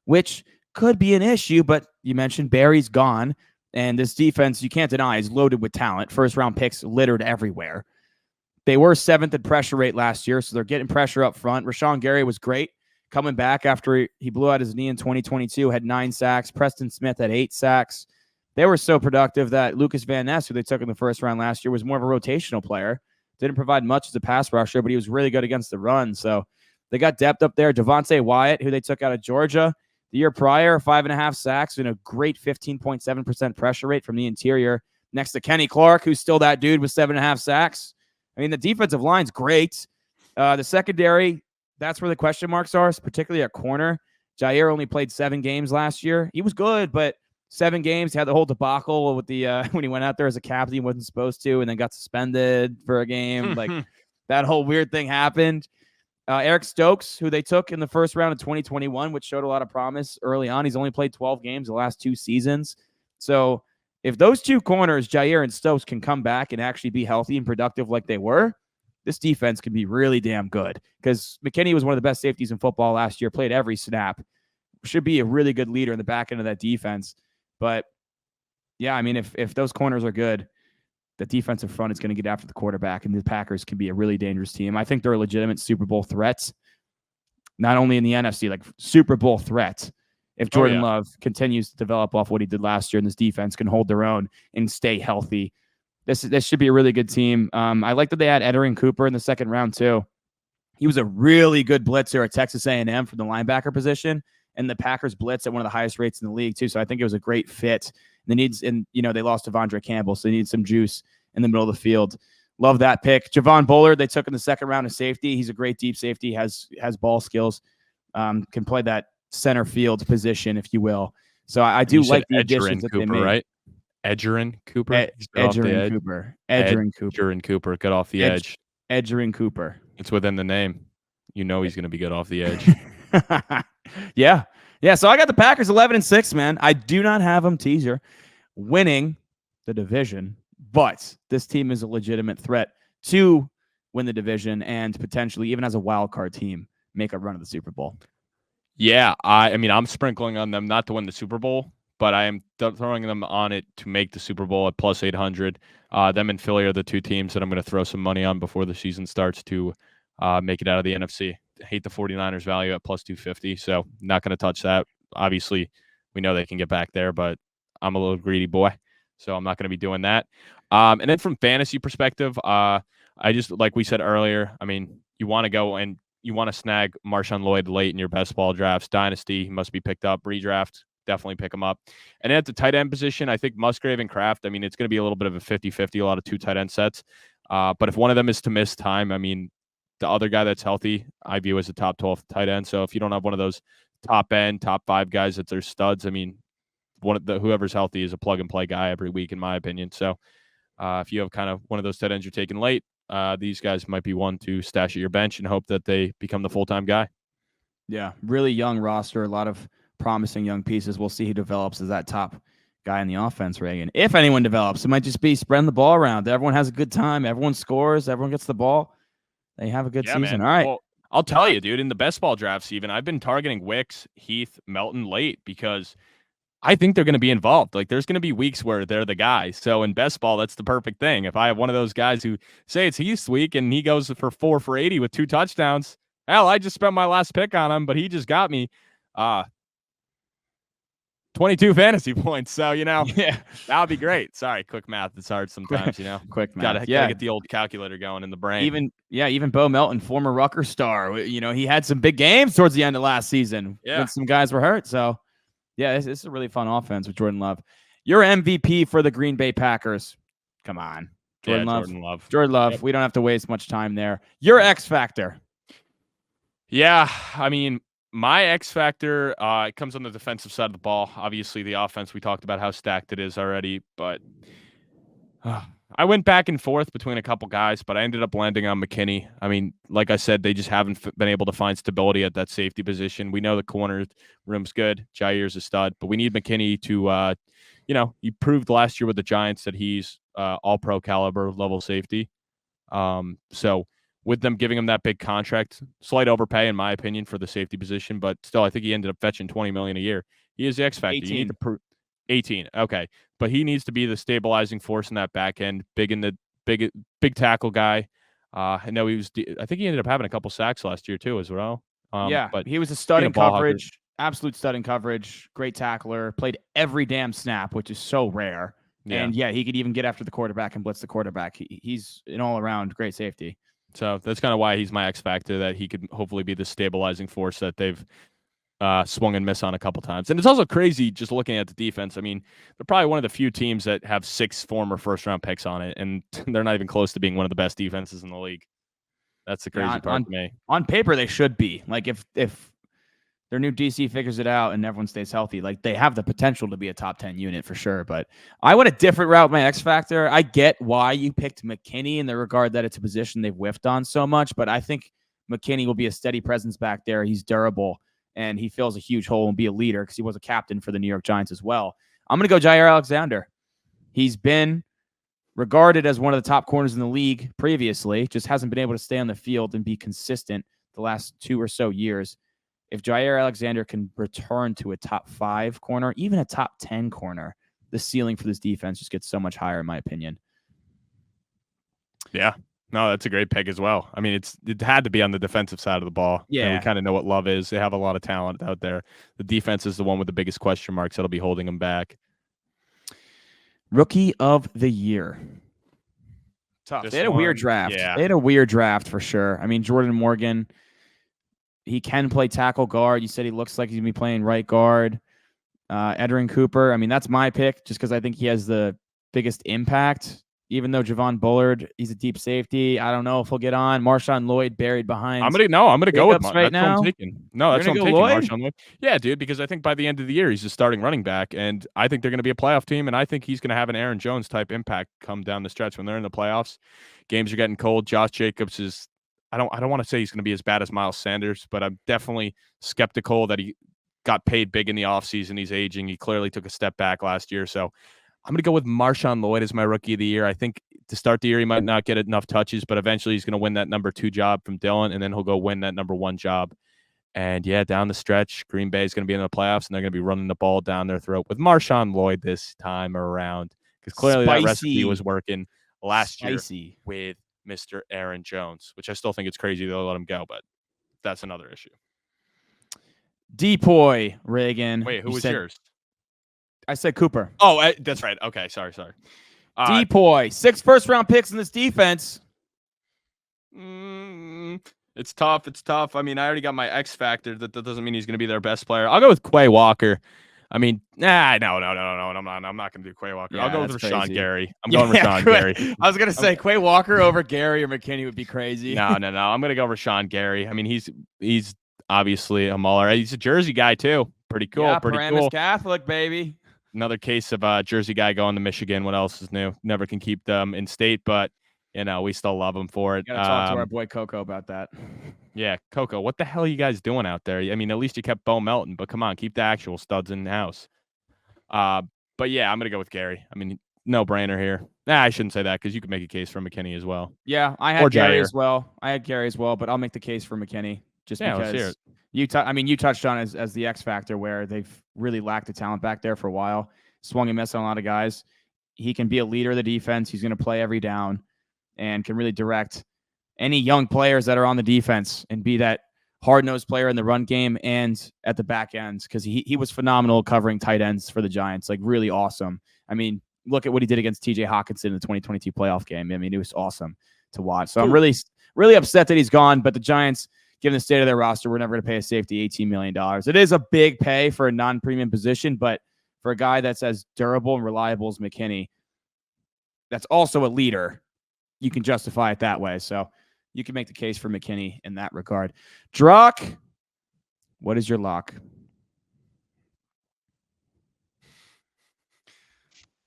which could be an issue, but you mentioned Barry's gone, and this defense, you can't deny, is loaded with talent. First-round picks littered everywhere. They were 7th in pressure rate last year, so they're getting pressure up front. Rashawn Gary was great coming back after he blew out his knee in 2022, had 9 sacks. Preston Smith had 8 sacks. They were so productive that Lucas Van Ness, who they took in the first round last year, was more of a rotational player. Didn't provide much as a pass rusher, but he was really good against the run. So they got depth up there. Devontae Wyatt, who they took out of Georgia, The year prior, 5.5 sacks and a great 15.7% pressure rate from the interior next to Kenny Clark, who's still that dude with 7.5 sacks. I mean, the defensive line's great. The secondary, that's where the question marks are, particularly at corner. Jair only played 7 games last year. He was good, but 7 games, had the whole debacle with the when he went out there as a captain, he wasn't supposed to, and then got suspended for a game. Like that whole weird thing happened. Eric Stokes, who they took in the first round of 2021, which showed a lot of promise early on. He's only played 12 games the last 2 seasons. So if those 2 corners, Jair and Stokes, can come back and actually be healthy and productive like they were, this defense can be really damn good, because McKinney was one of the best safeties in football last year, played every snap, should be a really good leader in the back end of that defense. But yeah, I mean, if those corners are good, the defensive front is going to get after the quarterback, and the Packers can be a really dangerous team. I think they're a legitimate Super Bowl threat, not only in the NFC, like Super Bowl threat. If Jordan Love continues to develop off what he did last year, and this defense can hold their own and stay healthy, this should be a really good team. I like that they had Edgerrin Cooper in the second round too. He was a really good blitzer at Texas A&M from the linebacker position, and the Packers blitz at one of the highest rates in the league too. So I think it was a great fit. They lost Devondre Campbell, so they need some juice in the middle of the field. Love that pick. Javon Bullard, they took in the second round of safety. He's a great deep safety, has ball skills, can play that center field position, if you will. So I do like the additions that they made. Right? Edgerrin Cooper? Edgerrin Cooper. Edgerrin Cooper, get off the edge. Edgerrin Cooper. It's within the name. You know he's going to be good off the edge. Yeah. Yeah, so I got the Packers 11-6, man. I do not have them, teaser, winning the division, but this team is a legitimate threat to win the division and potentially, even as a wild card team, make a run of the Super Bowl. Yeah, I mean, I'm sprinkling on them not to win the Super Bowl, but I am throwing them on it to make the Super Bowl at plus 800. Them and Philly are the 2 teams that I'm going to throw some money on before the season starts to make it out of the NFC. I hate the 49ers value at plus 250, so not going to touch that. Obviously, we know they can get back there, but I'm a little greedy boy, so I'm not going to be doing that. And then from fantasy perspective, I just, like we said earlier, I mean, you want to go and you want to snag Marshawn Lloyd late in your best ball drafts. Dynasty, he must be picked up. Redraft, definitely pick him up. And at the tight end position, I think Musgrave and Kraft, I mean, it's going to be a little bit of a 50-50, a lot of 2 tight end sets. But if one of them is to miss time, I mean, the other guy that's healthy, I view as a top 12 tight end. So if you don't have one of those top 5 guys that they're studs, I mean, whoever's healthy is a plug and play guy every week, in my opinion. So if you have kind of one of those tight ends you're taking late, these guys might be one to stash at your bench and hope that they become the full-time guy. Yeah, really young roster, a lot of promising young pieces. We'll see who develops as that top guy in the offense, Reagan. If anyone develops, it might just be spreading the ball around. Everyone has a good time. Everyone scores. Everyone gets the ball. They have a good season. Man. All right. Well, I'll tell you, dude, in the best ball drafts even, I've been targeting Wicks, Heath, Melton late because I think they're going to be involved. Like, there's going to be weeks where they're the guy. So in best ball, that's the perfect thing. If I have one of those guys who say it's Heath's week and he goes for 4 for 80 with 2 touchdowns, hell, I just spent my last pick on him, but he just got me 22 fantasy points. So, yeah, that would be great. Sorry, quick math. It's hard sometimes, Quick math. Gotta get the old calculator going in the brain. Even Bo Melton, former Rutgers star, he had some big games towards the end of last season when some guys were hurt. So, yeah, this is a really fun offense with Jordan Love. Your MVP for the Green Bay Packers. Come on. Jordan Love. Yep. We don't have to waste much time there. Your X factor. Yeah, I mean, my X factor, it comes on the defensive side of the ball. Obviously, the offense, we talked about how stacked it is already, but I went back and forth between a couple guys, but I ended up landing on McKinney. I mean, like I said, they just haven't been able to find stability at that safety position. We know the corner room's good. Jair's a stud, but we need McKinney to, he proved last year with the Giants that he's all-pro caliber level safety. So with them giving him that big contract, slight overpay in my opinion for the safety position, but still I think he ended up fetching $20 million a year. He is the X factor. 18. You need to prove 18. Okay. But he needs to be the stabilizing force in that back end, big big tackle guy. I know I think he ended up having a couple sacks last year too as well. But he was a stud in coverage, absolute stud in coverage, great tackler, played every damn snap, which is so rare. Yeah. And he could even get after the quarterback and blitz the quarterback. He's an all-around great safety. So that's kind of why he's my X factor, that he could hopefully be the stabilizing force that they've swung and miss on a couple times. And it's also crazy just looking at the defense. I mean, they're probably one of the few teams that have 6 former first-round picks on it, and they're not even close to being one of the best defenses in the league. That's the crazy part to me. On paper, they should be. Like, if their new DC figures it out and everyone stays healthy, like, they have the potential to be a top 10 unit for sure. But I went a different route, my X factor. I get why you picked McKinney in the regard that it's a position they've whiffed on so much, but I think McKinney will be a steady presence back there. He's durable, and he fills a huge hole and be a leader because he was a captain for the New York Giants as well. I'm going to go Jair Alexander. He's been regarded as one of the top corners in the league previously, just hasn't been able to stay on the field and be consistent the last 2 or so years. If Jair Alexander can return to a top 5 corner, even a top 10 corner, the ceiling for this defense just gets so much higher, in my opinion. Yeah. No, that's a great pick as well. I mean, it had to be on the defensive side of the ball. Yeah. And we kind of know what Love is. They have a lot of talent out there. The defense is the one with the biggest question marks that'll be holding them back. Rookie of the year. Tough. They had a weird draft. Yeah. They had a weird draft for sure. I mean, Jordan Morgan, he can play tackle guard. You said he looks like he's going to be playing right guard. Edrin Cooper, I mean, that's my pick just because I think he has the biggest impact. Even though Javon Bullard, he's a deep safety. I don't know if he'll get on. Marshawn Lloyd buried behind. I'm gonna go with right now. What I'm taking. No, that's what I'm taking. Lloyd? Marshawn Lloyd. Yeah, dude, because I think by the end of the year he's a starting running back, and I think they're gonna be a playoff team, and I think he's gonna have an Aaron Jones type impact come down the stretch when they're in the playoffs. Games are getting cold. Josh Jacobs is. I don't want to say he's gonna be as bad as Miles Sanders, but I'm definitely skeptical that he got paid big in the offseason. He's aging. He clearly took a step back last year, so I'm going to go with Marshawn Lloyd as my rookie of the year. I think to start the year, he might not get enough touches, but eventually he's going to win that number 2 job from Dillon, and then he'll go win that number 1 job. And yeah, down the stretch, Green Bay is going to be in the playoffs, and they're going to be running the ball down their throat with Marshawn Lloyd this time around, because clearly that recipe was working last year with Mr. Aaron Jones, which I still think it's crazy they'll let him go, but that's another issue. Depoy, Reagan. Wait, who was yours? I said Cooper. Oh, that's right. Okay, sorry. Depoy, 6 first-round picks in this defense. It's tough. I mean, I already got my X factor. That doesn't mean he's going to be their best player. I'll go with Quay Walker. I mean, no. I'm not going to do Quay Walker. Yeah, I'll go with Rashawn crazy. Gary. I'm going Rashawn Gary. I was going to say Quay Walker over Gary or McKinney would be crazy. No. I'm going to go Rashawn Gary. I mean, he's obviously a mauler. He's a Jersey guy too. Pretty cool. Yeah, pretty Paramus cool. Catholic, baby. Another case of a Jersey guy going to Michigan. What else is new? Never can keep them in state, but we still love him for it. Gotta talk to our boy Coco about that. Yeah, Coco, what the hell are you guys doing out there? I mean, at least you kept Bo Melton, but come on, keep the actual studs in the house. But yeah, I'm gonna go with Gary. I mean, no brainer here. I shouldn't say that because you could make a case for McKinney as well. Yeah, I had Gary as well. But I'll make the case for McKinney because you touched on as the X factor where they've really lacked the talent back there for a while. Swung and missed on a lot of guys. He can be a leader of the defense. He's going to play every down and can really direct any young players that are on the defense and be that hard-nosed player in the run game and at the back ends because he was phenomenal covering tight ends for the Giants, like really awesome. I mean, look at what he did against TJ Hawkinson in the 2022 playoff game. I mean, it was awesome to watch. So I'm really, really upset that he's gone, but the Giants, given the state of their roster, we're never going to pay a safety $18 million. It is a big pay for a non-premium position, but for a guy that's as durable and reliable as McKinney, that's also a leader, you can justify it that way. So you can make the case for McKinney in that regard. Druck, what is your lock?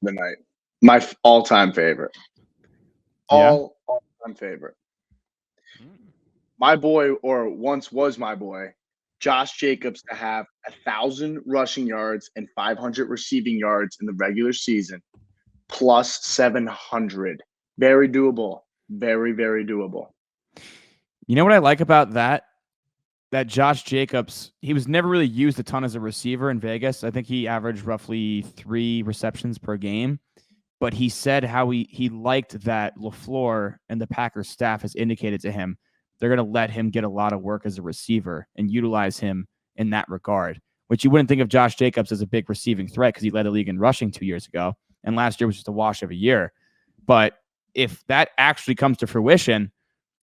The night. My all-time favorite. All-time favorite. My boy, or once was my boy, Josh Jacobs, to have 1,000 rushing yards and 500 receiving yards in the regular season, plus 700. Very doable. Very, very doable. You know what I like about that? That Josh Jacobs, he was never really used a ton as a receiver in Vegas. I think he averaged roughly 3 receptions per game. But he said how he liked that LaFleur and the Packers staff has indicated to him they're going to let him get a lot of work as a receiver and utilize him in that regard, which you wouldn't think of Josh Jacobs as a big receiving threat because he led the league in rushing 2 years ago. And last year was just a wash of a year. But if that actually comes to fruition,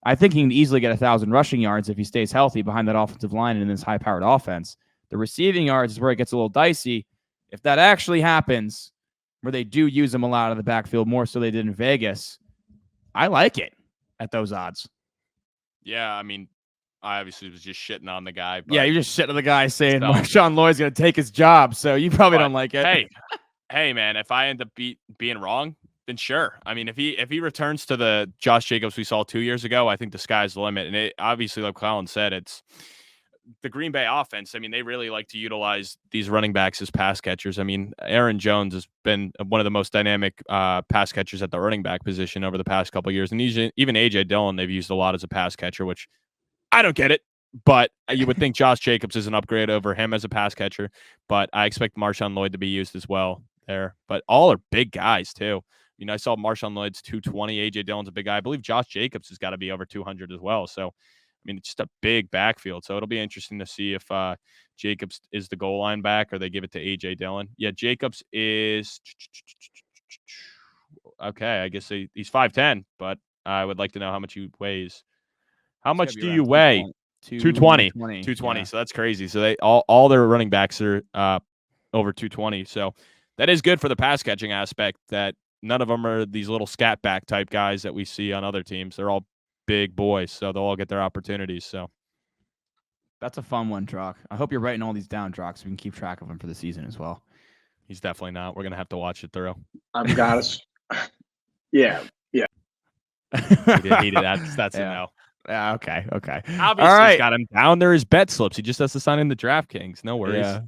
I think he can easily get 1,000 rushing yards if he stays healthy behind that offensive line and in this high-powered offense. The receiving yards is where it gets a little dicey. If that actually happens, where they do use him a lot of the backfield, more so they did in Vegas, I like it at those odds. Yeah, I mean, I obviously was just shitting on the guy. But yeah, you're just shitting on the guy saying Marshawn Lloyd's going to take his job, so you probably don't like it. Hey, man, if I end up being wrong, then sure. I mean, if he returns to the Josh Jacobs we saw 2 years ago, I think the sky's the limit. And it obviously, like Colin said, it's the Green Bay offense. I mean, they really like to utilize these running backs as pass catchers. I mean, Aaron Jones has been one of the most dynamic pass catchers at the running back position over the past couple of years. And even A.J. Dillon, they've used a lot as a pass catcher, which I don't get it. But you would think Josh Jacobs is an upgrade over him as a pass catcher. But I expect Marshawn Lloyd to be used as well there. But all are big guys, too. I mean, I saw Marshawn Lloyd's 220. A.J. Dillon's a big guy. I believe Josh Jacobs has got to be over 200 as well. So, I mean, it's just a big backfield. So it'll be interesting to see if Jacobs is the goal line back or they give it to A.J. Dillon. Yeah, Jacobs is okay. I guess he's 5'10", but I would like to know how much he weighs. How much do you weigh? 220. 220. Yeah. So that's crazy. So they all their running backs are over 220. So that is good for the pass catching aspect, that none of them are these little scat back type guys that we see on other teams. They're all big boys, so they'll all get their opportunities. So that's a fun one, Drock. I hope you're writing all these down, Drock, so we can keep track of them for the season as well. He's definitely not. We're gonna have to watch it through. I've got us. Yeah. He did. That's yeah. a no. Yeah. Okay. Obviously, he's got him down. There is bet slips. He just has to sign in the DraftKings. No worries. Yeah.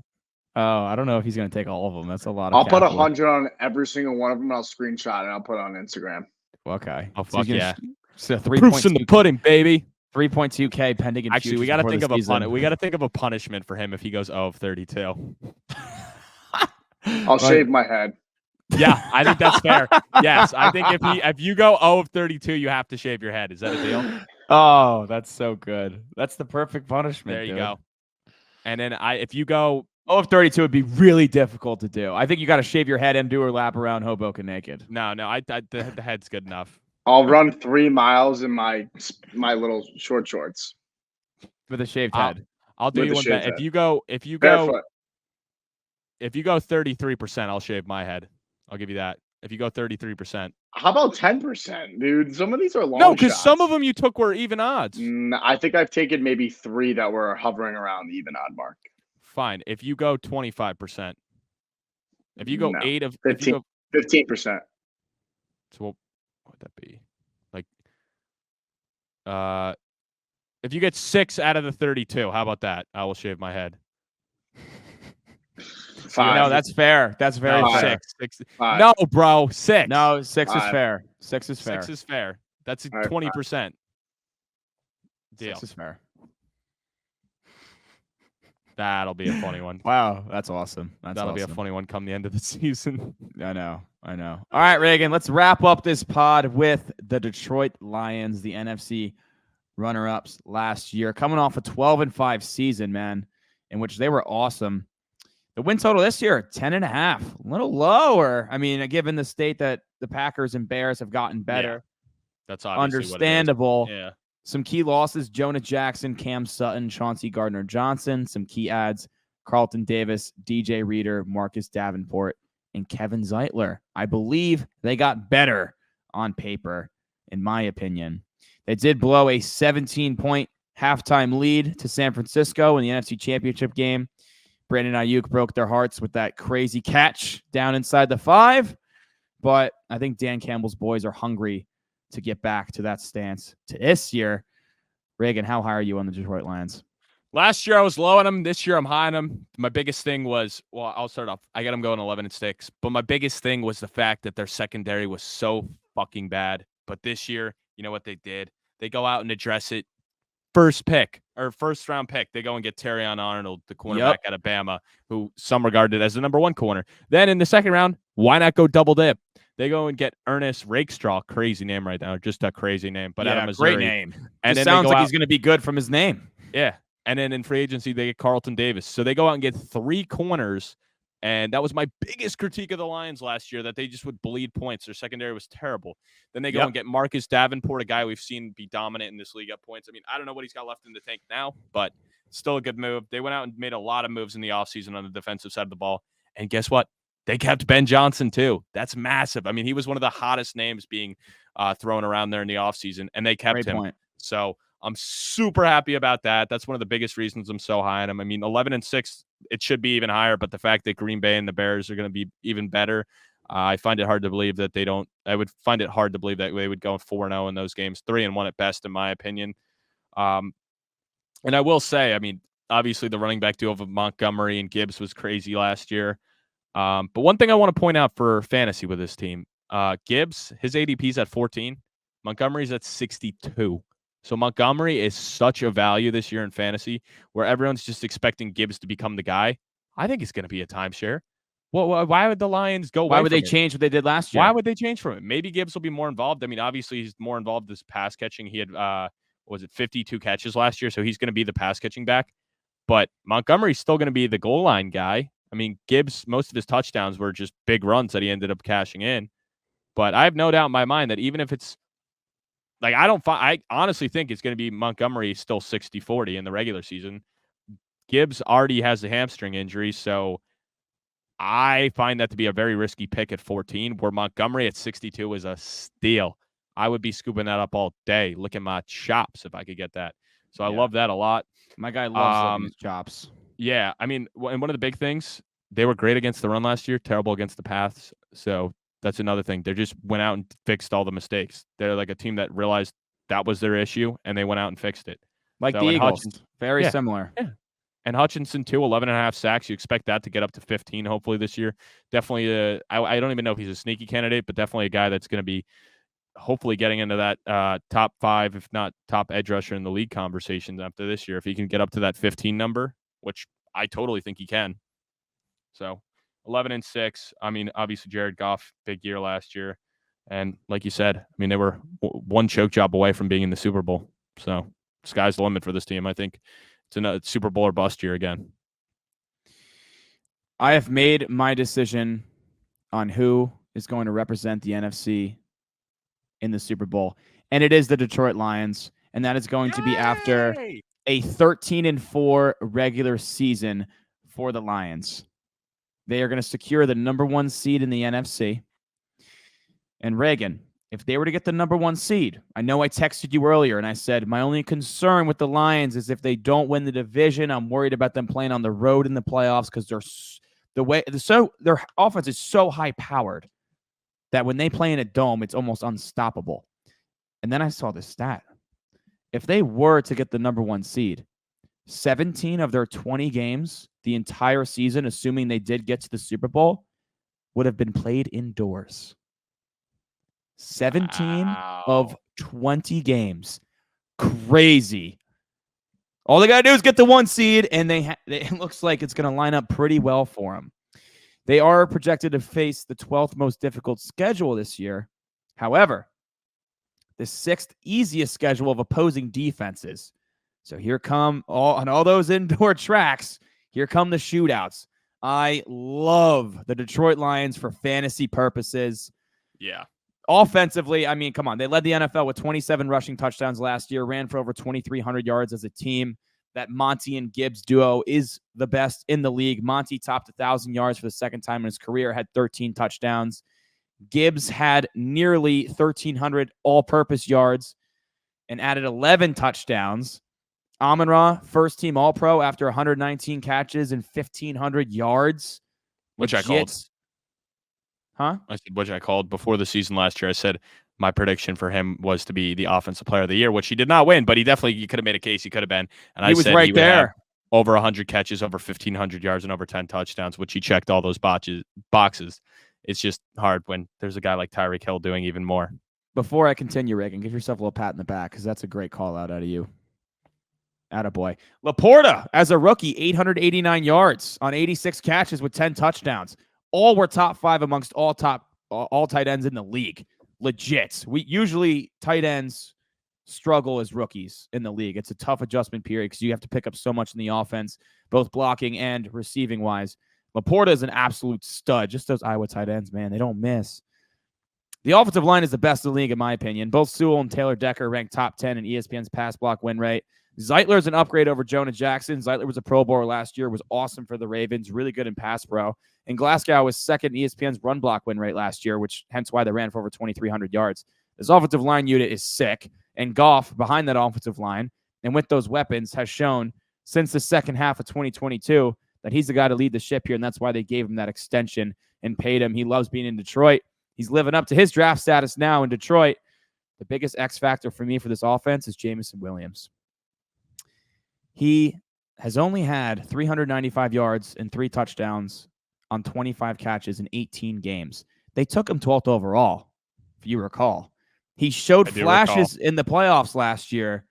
Oh, I don't know if he's going to take all of them. That's a lot of I'll put 100 on every single one of them. I'll screenshot and I'll put it on Instagram. Okay. Oh, fuck yeah. So Proof's in the pudding, baby. 3.2K pending in Actually, we got to think of we got to think of a punishment for him if he goes 0-32. I'll shave my head. Yeah, I think that's fair. Yes, I think if you go 0-32, you have to shave your head. Is that a deal? Oh, that's so good. That's the perfect punishment. There you go. And then if you go 0-32 would be really difficult to do. I think you got to shave your head and do a lap around Hoboken naked. No, the head's good enough. I'll run 3 miles in my little short shorts with a shaved head. I'll do you one bet. If you go 33%, I'll shave my head. I'll give you that. If you go 33%. How about 10%, dude? Some of these are long No, because some of them you took were even odds. I think I've taken maybe 3 that were hovering around the even odd mark. Fine. If you go 25%. If you go 15%. So what would that be? Like if you get 6 out of the 32, how about that? I will shave my head. 5. No, that's fair. That's very fair. 6. No, bro, 6. No, 6 is fair. 6 is fair. 6 is fair. That's 20%. Deal. 6 is fair. That'll be a funny one. Wow, that's awesome. That'll be a funny one come the end of the season. I know. All right, Reagan, let's wrap up this pod with the Detroit Lions, the NFC runner-ups last year, coming off a 12-5 season, man, in which they were awesome. The win total this year, 10.5, a little lower. I mean, given the state that the Packers and Bears have gotten better, yeah, that's obviously understandable. What it is. Yeah. Some key losses: Jonah Jackson, Cam Sutton, Chauncey Gardner-Johnson. Some key adds: Carlton Davis, DJ Reader, Marcus Davenport, and Kevin Zeitler. I believe they got better on paper, in my opinion. They did blow a 17-point halftime lead to San Francisco in the NFC Championship game. Brandon Ayuk broke their hearts with that crazy catch down inside the 5. But I think Dan Campbell's boys are hungry to get back to that stance to this year. Reagan, how high are you on the Detroit Lions? Last year I was low on them. This year I'm high on them. My biggest thing was, well, I'll start off. I got them going 11-6. But my biggest thing was the fact that their secondary was so fucking bad. But this year, you know what they did? They go out and address it. First round pick. They go and get Terrion Arnold, the cornerback out of Bama, who some regarded as the number 1 corner. Then in the second round, why not go double dip? They go and get Ernest Rakestraw, crazy name right now, just a crazy name, but out of Missouri. Great name. And it sounds like he's going to be good from his name. Yeah. And then in free agency, they get Carlton Davis. So they go out and get 3 corners And that was my biggest critique of the Lions last year, that they just would bleed points. Their secondary was terrible. Then they go and get Marcus Davenport, a guy we've seen be dominant in this league at points. I mean, I don't know what he's got left in the tank now, but still a good move. They went out and made a lot of moves in the offseason on the defensive side of the ball. And guess what? They kept Ben Johnson, too. That's massive. I mean, he was one of the hottest names being thrown around there in the offseason, and they kept him. So I'm super happy about that. That's one of the biggest reasons I'm so high on him. I memean, 11-6, it should be even higher, but the fact that Green Bay and the Bears are going to be even better, I find it hard to believe that they don't. I would find it hard to believe that they would go 4-0 in those games, 3-1 at best, in my opinion. And I will say, I mean, obviously the running back duo of Montgomery and Gibbs was crazy last year. But one thing I want to point out for fantasy with this team, Gibbs, his ADP's at 14. Montgomery's at 62. So Montgomery is such a value this year in fantasy, where everyone's just expecting Gibbs to become the guy. I think it's going to be a timeshare. Well, why would the Lions go? Why would they change what they did last year? Why would they change from it? Maybe Gibbs will be more involved. I mean, obviously he's more involved this pass catching. He had, 52 catches last year, so he's going to be the pass catching back. But Montgomery's still going to be the goal line guy. I mean, Gibbs, most of his touchdowns were just big runs that he ended up cashing in. But I have no doubt in my mind that even if it's like, I honestly think it's going to be Montgomery still 60-40 in the regular season. Gibbs already has a hamstring injury, so I find that to be a very risky pick at 14, where Montgomery at 62 is a steal. I would be scooping that up all day, licking my chops if I could get that. So I love that a lot. My guy loves licking his chops. Yeah, I mean, and one of the big things, they were great against the run last year, terrible against the pass. So that's another thing. They just went out and fixed all the mistakes. They're like a team that realized that was their issue, and they went out and fixed it. Like the Eagles. Very similar. Yeah. And Hutchinson, too, 11.5 sacks. You expect that to get up to 15, hopefully, this year. Definitely, I don't even know if he's a sneaky candidate, but definitely a guy that's going to be hopefully getting into that top 5, if not top edge rusher in the league conversations after this year. If he can get up to that 15 number, which I totally think he can. So 11-6. I mean, obviously Jared Goff, big year last year. And like you said, I mean, they were one choke job away from being in the Super Bowl. So sky's the limit for this team. I think it's a Super Bowl or bust year again. I have made my decision on who is going to represent the NFC in the Super Bowl. And it is the Detroit Lions. And that is going to be after a 13-4 regular season for the Lions. They are going to secure the number 1 seed in the NFC. And Reagan, if they were to get the number 1 seed, I know I texted you earlier and I said, my only concern with the Lions is if they don't win the division, I'm worried about them playing on the road in the playoffs because their offense is so high powered that when they play in a dome, it's almost unstoppable. And then I saw this stat. If they were to get the number 1 seed, 17 of their 20 games the entire season, assuming they did get to the Super Bowl, would have been played indoors. 17 of 20 games. Crazy. All they got to do is get the 1 seed, and it looks like it's going to line up pretty well for them. They are projected to face the 12th most difficult schedule this year. However, the 6th easiest schedule of opposing defenses. So here come on all those indoor tracks. Here come the shootouts. I love the Detroit Lions for fantasy purposes. Yeah. Offensively, I mean, come on. They led the NFL with 27 rushing touchdowns last year, ran for over 2,300 yards as a team. That Monty and Gibbs duo is the best in the league. Monty topped 1,000 yards for the second time in his career, had 13 touchdowns. Gibbs had nearly 1,300 all-purpose yards and added 11 touchdowns. Amon-Ra, first-team All-Pro after 119 catches and 1,500 yards. Which I called. Huh? I said, which I called before the season last year. I said my prediction for him was to be the Offensive Player of the Year, which he did not win, but you could have made a case he could have been. And he was right there. Over 100 catches, over 1,500 yards, and over 10 touchdowns, which he checked all those boxes. It's just hard when there's a guy like Tyreek Hill doing even more. Before I continue, Reagan, give yourself a little pat in the back because that's a great call out of you. Attaboy. Laporta, as a rookie, 889 yards on 86 catches with 10 touchdowns. All were top 5 amongst all tight ends in the league. Legit. Usually tight ends struggle as rookies in the league. It's a tough adjustment period because you have to pick up so much in the offense, both blocking and receiving wise. Laporta is an absolute stud. Just those Iowa tight ends, man, they don't miss. The offensive line is the best in the league, in my opinion. Both Sewell and Taylor Decker ranked top 10 in ESPN's pass block win rate. Zeitler is an upgrade over Jonah Jackson. Zeitler was a Pro Bowler last year, was awesome for the Ravens, really good in pass pro. And Glasgow was second in ESPN's run block win rate last year, which hence why they ran for over 2,300 yards. This offensive line unit is sick. And Goff, behind that offensive line, and with those weapons, has shown since the second half of 2022 that he's the guy to lead the ship here, and that's why they gave him that extension and paid him. He loves being in Detroit. He's living up to his draft status now in Detroit. The biggest X factor for me for this offense is Jameson Williams. He has only had 395 yards and 3 touchdowns on 25 catches in 18 games. They took him 12th overall, if you recall. He showed flashes in the playoffs last year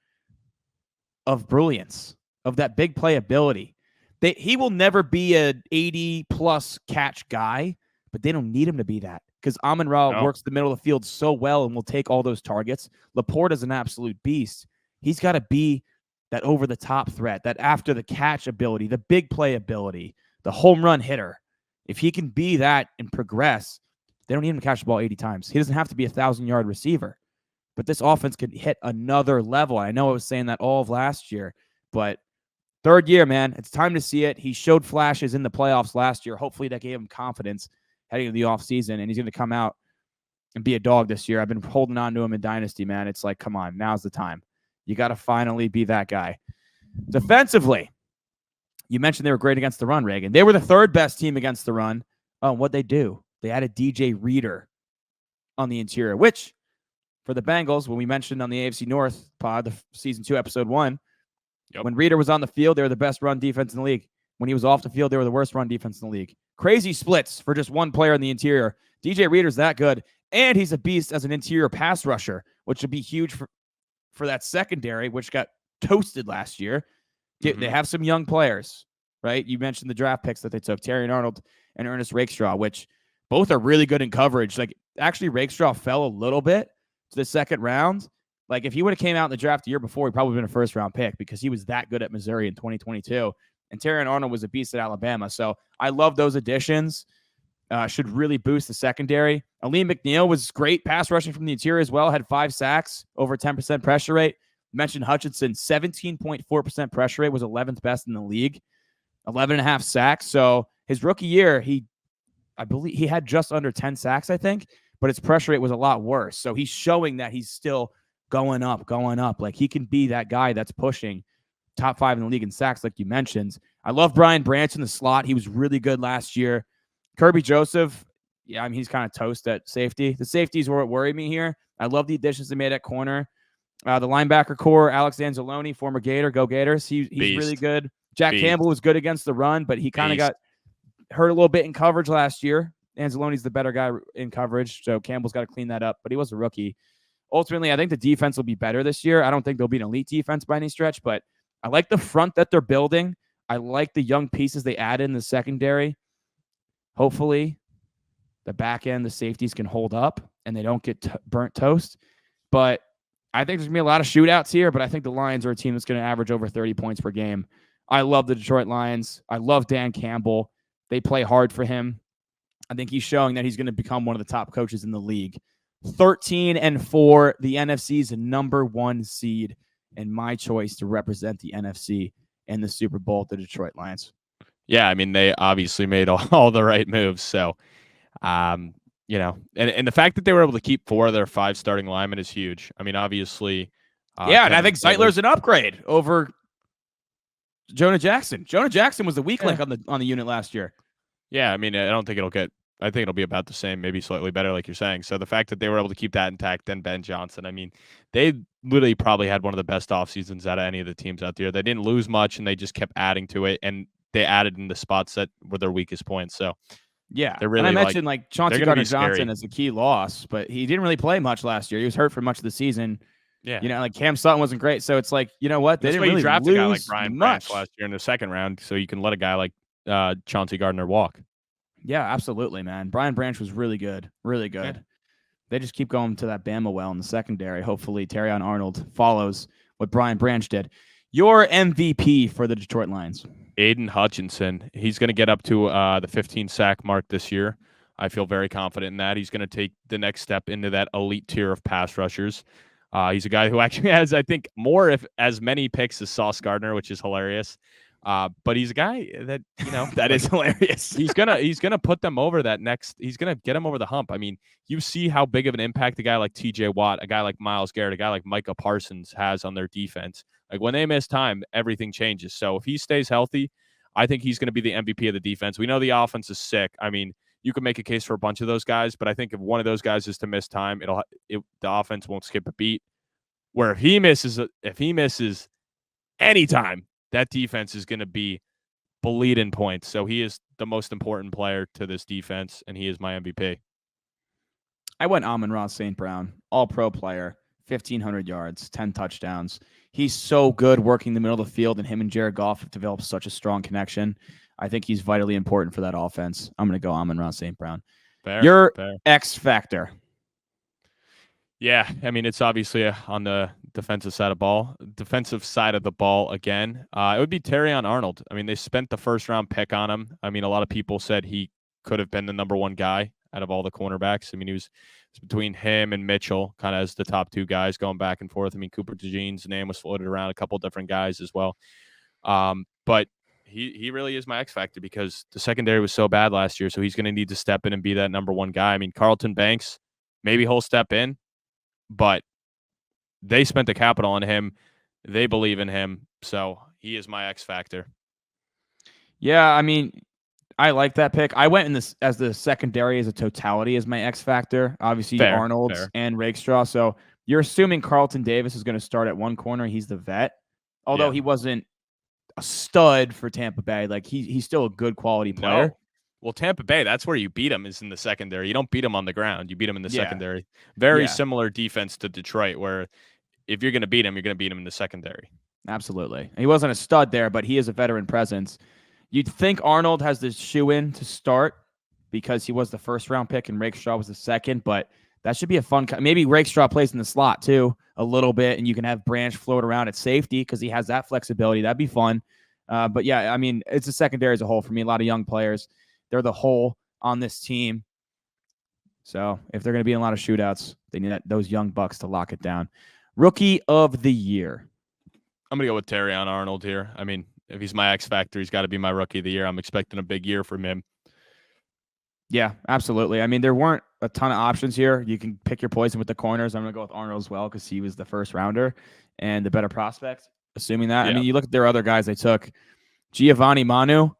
of brilliance, of that big playability. He will never be an 80-plus catch guy, but they don't need him to be that because Amon-Ra works the middle of the field so well and will take all those targets. Laporta's an absolute beast. He's got to be that over-the-top threat, that after-the-catch ability, the big play ability, the home run hitter. If he can be that and progress, they don't need him to catch the ball 80 times. He doesn't have to be a 1,000-yard receiver. But this offense could hit another level. I know I was saying that all of last year, but third year, man, it's time to see it. He showed flashes in the playoffs last year. Hopefully that gave him confidence heading into the offseason, and he's going to come out and be a dog this year. I've been holding on to him in Dynasty, man. It's like, come on, now's the time. You got to finally be that guy. Defensively, you mentioned they were great against the run, Reagan. They were the third best team against the run. Oh, what'd they do? They added DJ Reader on the interior, which for the Bengals, when we mentioned on the AFC North pod, the season 2, episode 1, when Reader was on the field, they were the best run defense in the league. When he was off the field, they were the worst run defense in the league. Crazy splits for just one player in the interior. DJ Reader's that good, and he's a beast as an interior pass rusher, which would be huge for that secondary, which got toasted last year. They have some young players, right? You mentioned the draft picks that they took, Terrion Arnold and Ernest Rakestraw, which both are really good in coverage. Like, actually, Rakestraw fell a little bit to the second round. Like, if he would have came out in the draft the year before, he'd probably been a first-round pick because he was that good at Missouri in 2022. And Terrion Arnold was a beast at Alabama. So I love those additions. Should really boost the secondary. Aleem McNeil was great pass rushing from the interior as well. Had 5 sacks, over 10% pressure rate. Mentioned Hutchinson, 17.4% pressure rate, was 11th best in the league. 11.5 sacks. So his rookie year, I believe he had just under 10 sacks, I think, but his pressure rate was a lot worse. So he's showing that he's still going up. Like, he can be that guy that's pushing top 5 in the league in sacks, like you mentioned. I love Brian Branch in the slot. He was really good last year. Kirby Joseph, yeah, I mean, he's kind of toast at safety. The safeties were what worry me here. I love the additions they made at corner. The linebacker core, Alex Anzalone, former Gator, go Gators. He's really good. Jack Campbell was good against the run, but he kind of got hurt a little bit in coverage last year. Anzalone's the better guy in coverage, so Campbell's got to clean that up, but he was a rookie. Ultimately, I think the defense will be better this year. I don't think they'll be an elite defense by any stretch, but I like the front that they're building. I like the young pieces they added in the secondary. Hopefully, the back end, the safeties can hold up and they don't get burnt toast. But I think there's going to be a lot of shootouts here, but I think the Lions are a team that's going to average over 30 points per game. I love the Detroit Lions. I love Dan Campbell. They play hard for him. I think he's showing that he's going to become one of the top coaches in the league. 13-4, the NFC's number 1 seed, and my choice to represent the NFC in the Super Bowl, the Detroit Lions. Yeah, I mean, they obviously made all the right moves. So, and the fact that they were able to keep 4 of their 5 starting linemen is huge. I mean, obviously. And I think Zeitler's an upgrade over Jonah Jackson. Jonah Jackson was the weak link on the unit last year. Yeah, I mean, I think it'll be about the same, maybe slightly better, like you're saying. So the fact that they were able to keep that intact, then Ben Johnson, I mean, they literally probably had one of the best off seasons out of any of the teams out there. They didn't lose much, and they just kept adding to it, and they added in the spots that were their weakest points. So yeah, they're really. And I mentioned Chauncey Gardner-Johnson as a key loss, but he didn't really play much last year. He was hurt for much of the season. Yeah, Cam Sutton wasn't great, so it's like, you know what? They didn't really draft lose a guy like Brian Branch last year in the second round, so you can let a guy like Chauncey Gardner walk. Yeah, absolutely, man. Brian Branch was really good. Really good. Yeah. They just keep going to that Bama well in the secondary. Hopefully, Terrion Arnold follows what Brian Branch did. Your MVP for the Detroit Lions. Aiden Hutchinson. He's going to get up to the 15 sack mark this year. I feel very confident in that. He's going to take the next step into that elite tier of pass rushers. He's a guy who actually has, I think, as many picks as Sauce Gardner, which is hilarious. But he's a guy that, That is hilarious. he's gonna put them over that next. He's gonna get them over the hump. I mean, you see how big of an impact a guy like T.J. Watt, a guy like Myles Garrett, a guy like Micah Parsons has on their defense. Like when they miss time, everything changes. So if he stays healthy, I think he's going to be the MVP of the defense. We know the offense is sick. I mean, you can make a case for a bunch of those guys, but I think if one of those guys is to miss time, the offense won't skip a beat. Where if he misses any time, that defense is going to be bleeding points. So he is the most important player to this defense, and he is my MVP. I went Amon-Ra St. Brown, all-pro player, 1,500 yards, 10 touchdowns. He's so good working the middle of the field, and him and Jared Goff have developed such a strong connection. I think he's vitally important for that offense. I'm going to go Amon-Ra St. Brown. Your X factor. Yeah, I mean, it's obviously on the defensive side of the ball again. It would be Terrion Arnold. I mean, they spent the first-round pick on him. I mean, a lot of people said he could have been the number one guy out of all the cornerbacks. I mean, it was between him and Mitchell, kind of as the top two guys going back and forth. I mean, Cooper DeJean's name was floated around, a couple different guys as well. But he really is my X factor because the secondary was so bad last year, so he's going to need to step in and be that number one guy. I mean, Carlton Banks, maybe he'll step in, but they spent the capital on him. They believe in him, so he is my X factor. Yeah, I mean, I like that pick. I went in this as the secondary as a totality as my X factor. Obviously, Arnold and Rakestraw. So you're assuming Carlton Davis is going to start at one corner. He's the vet, although he wasn't a stud for Tampa Bay. Like he's still a good quality player. No. Well, Tampa Bay, that's where you beat him is in the secondary. You don't beat him on the ground. You beat him in the secondary. Very similar defense to Detroit, where if you're going to beat him, you're going to beat him in the secondary. Absolutely. He wasn't a stud there, but he is a veteran presence. You'd think Arnold has the shoe-in to start because he was the first-round pick and Rakestraw was the second, but that should be a fun – maybe Rakestraw plays in the slot too a little bit, and you can have Branch float around at safety because he has that flexibility. That'd be fun. But, yeah, I mean, it's a secondary as a whole for me. A lot of young players. They're the whole on this team. So if they're going to be in a lot of shootouts, they need those young bucks to lock it down. Rookie of the year. I'm going to go with Terrion Arnold here. I mean, if he's my X factor, he's got to be my rookie of the year. I'm expecting a big year from him. Yeah, absolutely. I mean, there weren't a ton of options here. You can pick your poison with the corners. I'm going to go with Arnold as well because he was the first rounder and the better prospect, assuming that. I mean, you look at their other guys they took. Giovanni Manu,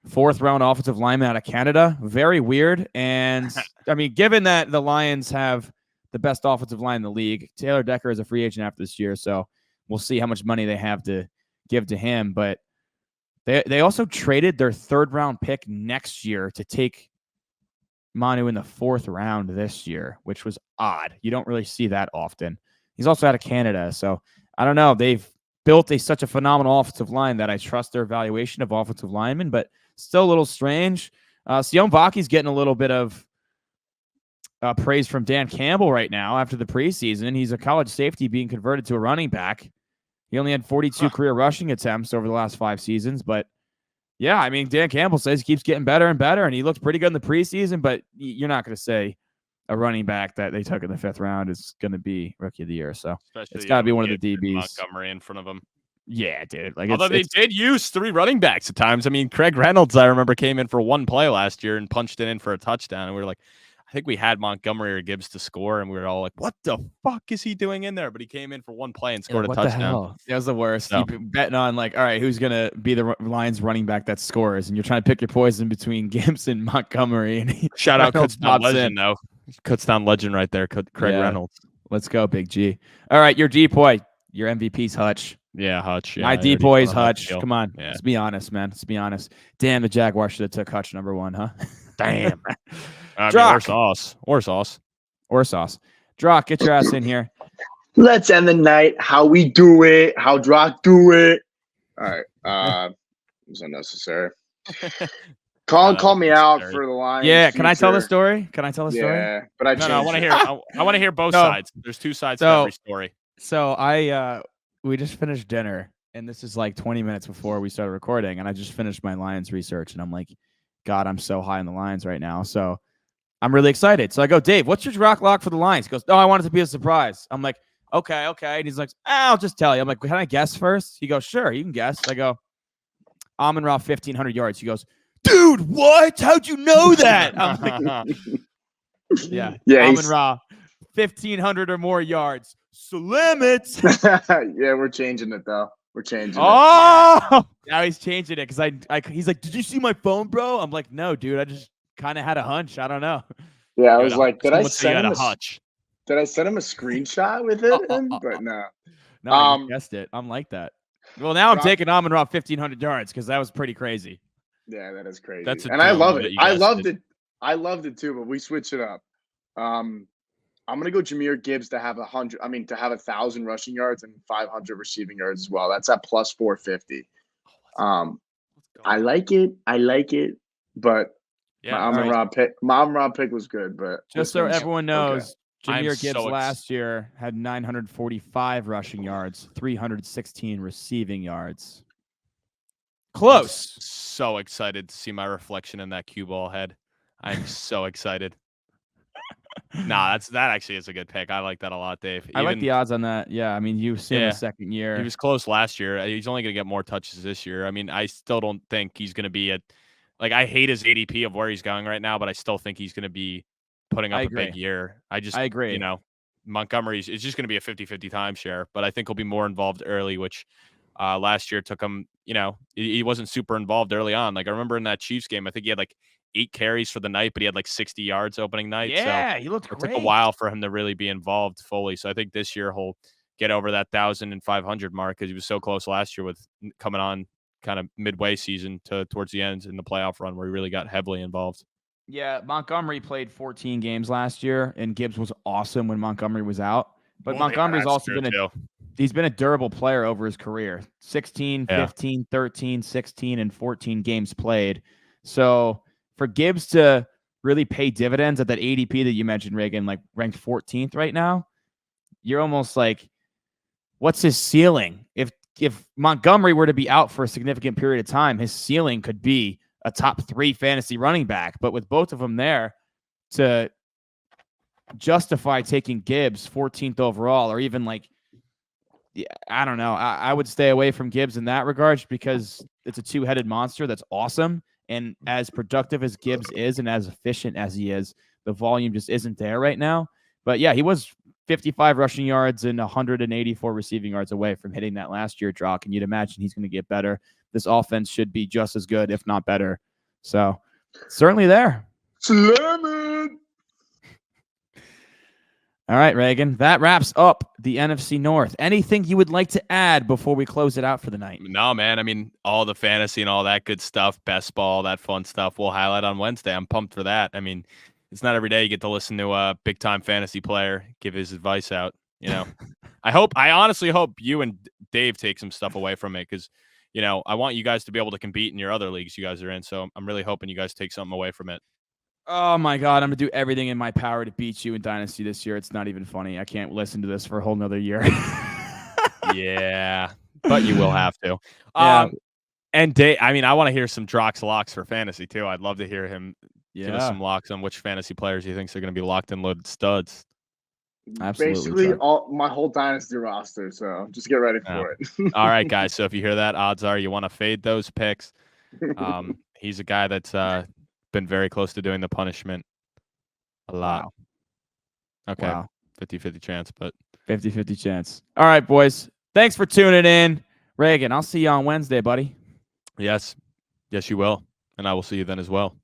4th round offensive lineman out of Canada. Very weird. And, I mean, given that the Lions have the best offensive line in the league, Taylor Decker is a free agent after this year, so we'll see how much money they have to give to him. But they also traded their 3rd round pick next year to take Manu in the 4th round this year, which was odd. You don't really see that often. He's also out of Canada, so I don't know. They've built such a phenomenal offensive line that I trust their evaluation of offensive linemen, but still a little strange. Sion Vaki's getting a little bit of praise from Dan Campbell right now after the preseason. He's a college safety being converted to a running back. He only had 42 career rushing attempts over the last 5 seasons, but yeah, I mean, Dan Campbell says he keeps getting better and better, and he looked pretty good in the preseason, but you're not going to say a running back that they took in the 5th round is going to be rookie of the year. So especially it's got to be one of the DBs. Montgomery in front of him. Yeah, dude. Like, although they did use 3 running backs at times. I mean, Craig Reynolds, I remember, came in for 1 play last year and punched it in for a touchdown, and we were like, I think we had Montgomery or Gibbs to score, and we were all like, what the fuck is he doing in there? But he came in for 1 play and scored a touchdown. That was the worst. So, you're betting on, like, all right, who's going to be the Lions running back that scores? And you're trying to pick your poison between Gibbs and Montgomery. And shout out Kutztown legend, though. Kutztown legend right there, Craig Reynolds. Let's go, Big G. All right, your D-boy. Your MVP's Hutch. Yeah, Hutch. Yeah, my D-boy's Hutch. Come on. Yeah. Let's be honest, man. Let's be honest. Damn, the Jaguars should have took Hutch number 1, huh? Damn. I mean, or sauce. Drock, get your ass in here. Let's end the night. How we do it. How Drock do it. All right. It was unnecessary. Call me out for the Lions. Yeah, can I tell the story? Story? Yeah, but I want to hear. I want to hear both sides. There's 2 sides to every story. So we just finished dinner, and this is like 20 minutes before we started recording, and I just finished my Lions research, and I'm like, God, I'm so high on the Lions right now. So I'm really excited. So I go, Dave, what's your rock lock for the Lions? He goes, no, I want it to be a surprise. I'm like, okay. And he's like, I'll just tell you. I'm like, can I guess first? He goes, sure, you can guess. I go, Amon-Ra 1,500 yards. He goes, dude, what? How'd you know that? I'm like, yeah, Amon-Ra 1,500 or more yards. Slim it. Yeah, we're changing it though. We're changing it. Oh, now he's changing it because he's like, did you see my phone, bro? I'm like, no, dude. I just kind of had a hunch. I don't know. Yeah, I was like, did I send him a hunch? Did I send him a screenshot with it? But no. No, I just guessed it. I'm like that. Well, now I'm taking Amon-Ra 1,500 yards because that was pretty crazy. Yeah, that is crazy. That's and I love it. I loved it. I loved it too, but we switched it up. I'm gonna go Jahmyr Gibbs to have 1,000 rushing yards and 500 receiving yards as well. That's at plus 450. I like it, but yeah, my Amon-Ra pick was good. But just so everyone knows, okay. Jahmyr Gibbs last year had 945 rushing yards, 316 receiving yards. Close. I'm so excited to see my reflection in that cue ball head. I'm so excited. Nah, that actually is a good pick. I like that a lot, Dave. I like the odds on that. Yeah, I mean, you've seen the second year. He was close last year. He's only going to get more touches this year. I mean, I still don't think he's going to be I hate his ADP of where he's going right now, but I still think he's going to be putting up a big year. I agree. You know, Montgomery's it's just going to be a 50-50 timeshare, but I think he'll be more involved early, which last year took him, you know, he wasn't super involved early on. Like I remember in that Chiefs game, I think he had 8 carries for the night, but he had 60 yards opening night. Yeah, so he looked great. It took a while for him to really be involved fully. So I think this year he'll get over that 1,500 mark because he was so close last year with coming on kind of midway season towards the end in the playoff run where he really got heavily involved. Yeah, Montgomery played 14 games last year, and Gibbs was awesome when Montgomery was out. But Montgomery's also he's been a durable player over his career. 16, 15, 13, 16, and 14 games played. So for Gibbs to really pay dividends at that ADP that you mentioned, Reagan, ranked 14th right now, you're almost like, what's his ceiling? If Montgomery were to be out for a significant period of time, his ceiling could be a top 3 fantasy running back. But with both of them there to justify taking Gibbs 14th overall, or even I don't know. I would stay away from Gibbs in that regard because it's a two-headed monster that's awesome. And as productive as Gibbs is and as efficient as he is, the volume just isn't there right now. But yeah, he was 55 rushing yards and 184 receiving yards away from hitting that last year drop. And you'd imagine he's going to get better. This offense should be just as good, if not better. So certainly there. Slam All right, Reagan, that wraps up the NFC North. Anything you would like to add before we close it out for the night? No, man. I mean, all the fantasy and all that good stuff, best ball, that fun stuff, we'll highlight on Wednesday. I'm pumped for that. I mean, it's not every day you get to listen to a big-time fantasy player give his advice out, you know. I honestly hope you and Dave take some stuff away from it because, you know, I want you guys to be able to compete in your other leagues you guys are in. So I'm really hoping you guys take something away from it. Oh, my God. I'm going to do everything in my power to beat you in Dynasty this year. It's not even funny. I can't listen to this for a whole nother year. Yeah, but you will have to. Yeah. And Dave, I mean, I want to hear some Drox locks for fantasy, too. I'd love to hear him give us some locks on which fantasy players he thinks are going to be locked and loaded studs. Absolutely. Basically, my whole Dynasty roster, so just get ready for it. All right, guys. So if you hear that, odds are you want to fade those picks. He's a guy that's been very close to doing the punishment a lot. Wow. Okay. Wow. 50-50 chance, but 50-50 chance. All right, boys. Thanks for tuning in. Reagan, I'll see you on Wednesday, buddy. Yes, you will. And I will see you then as well.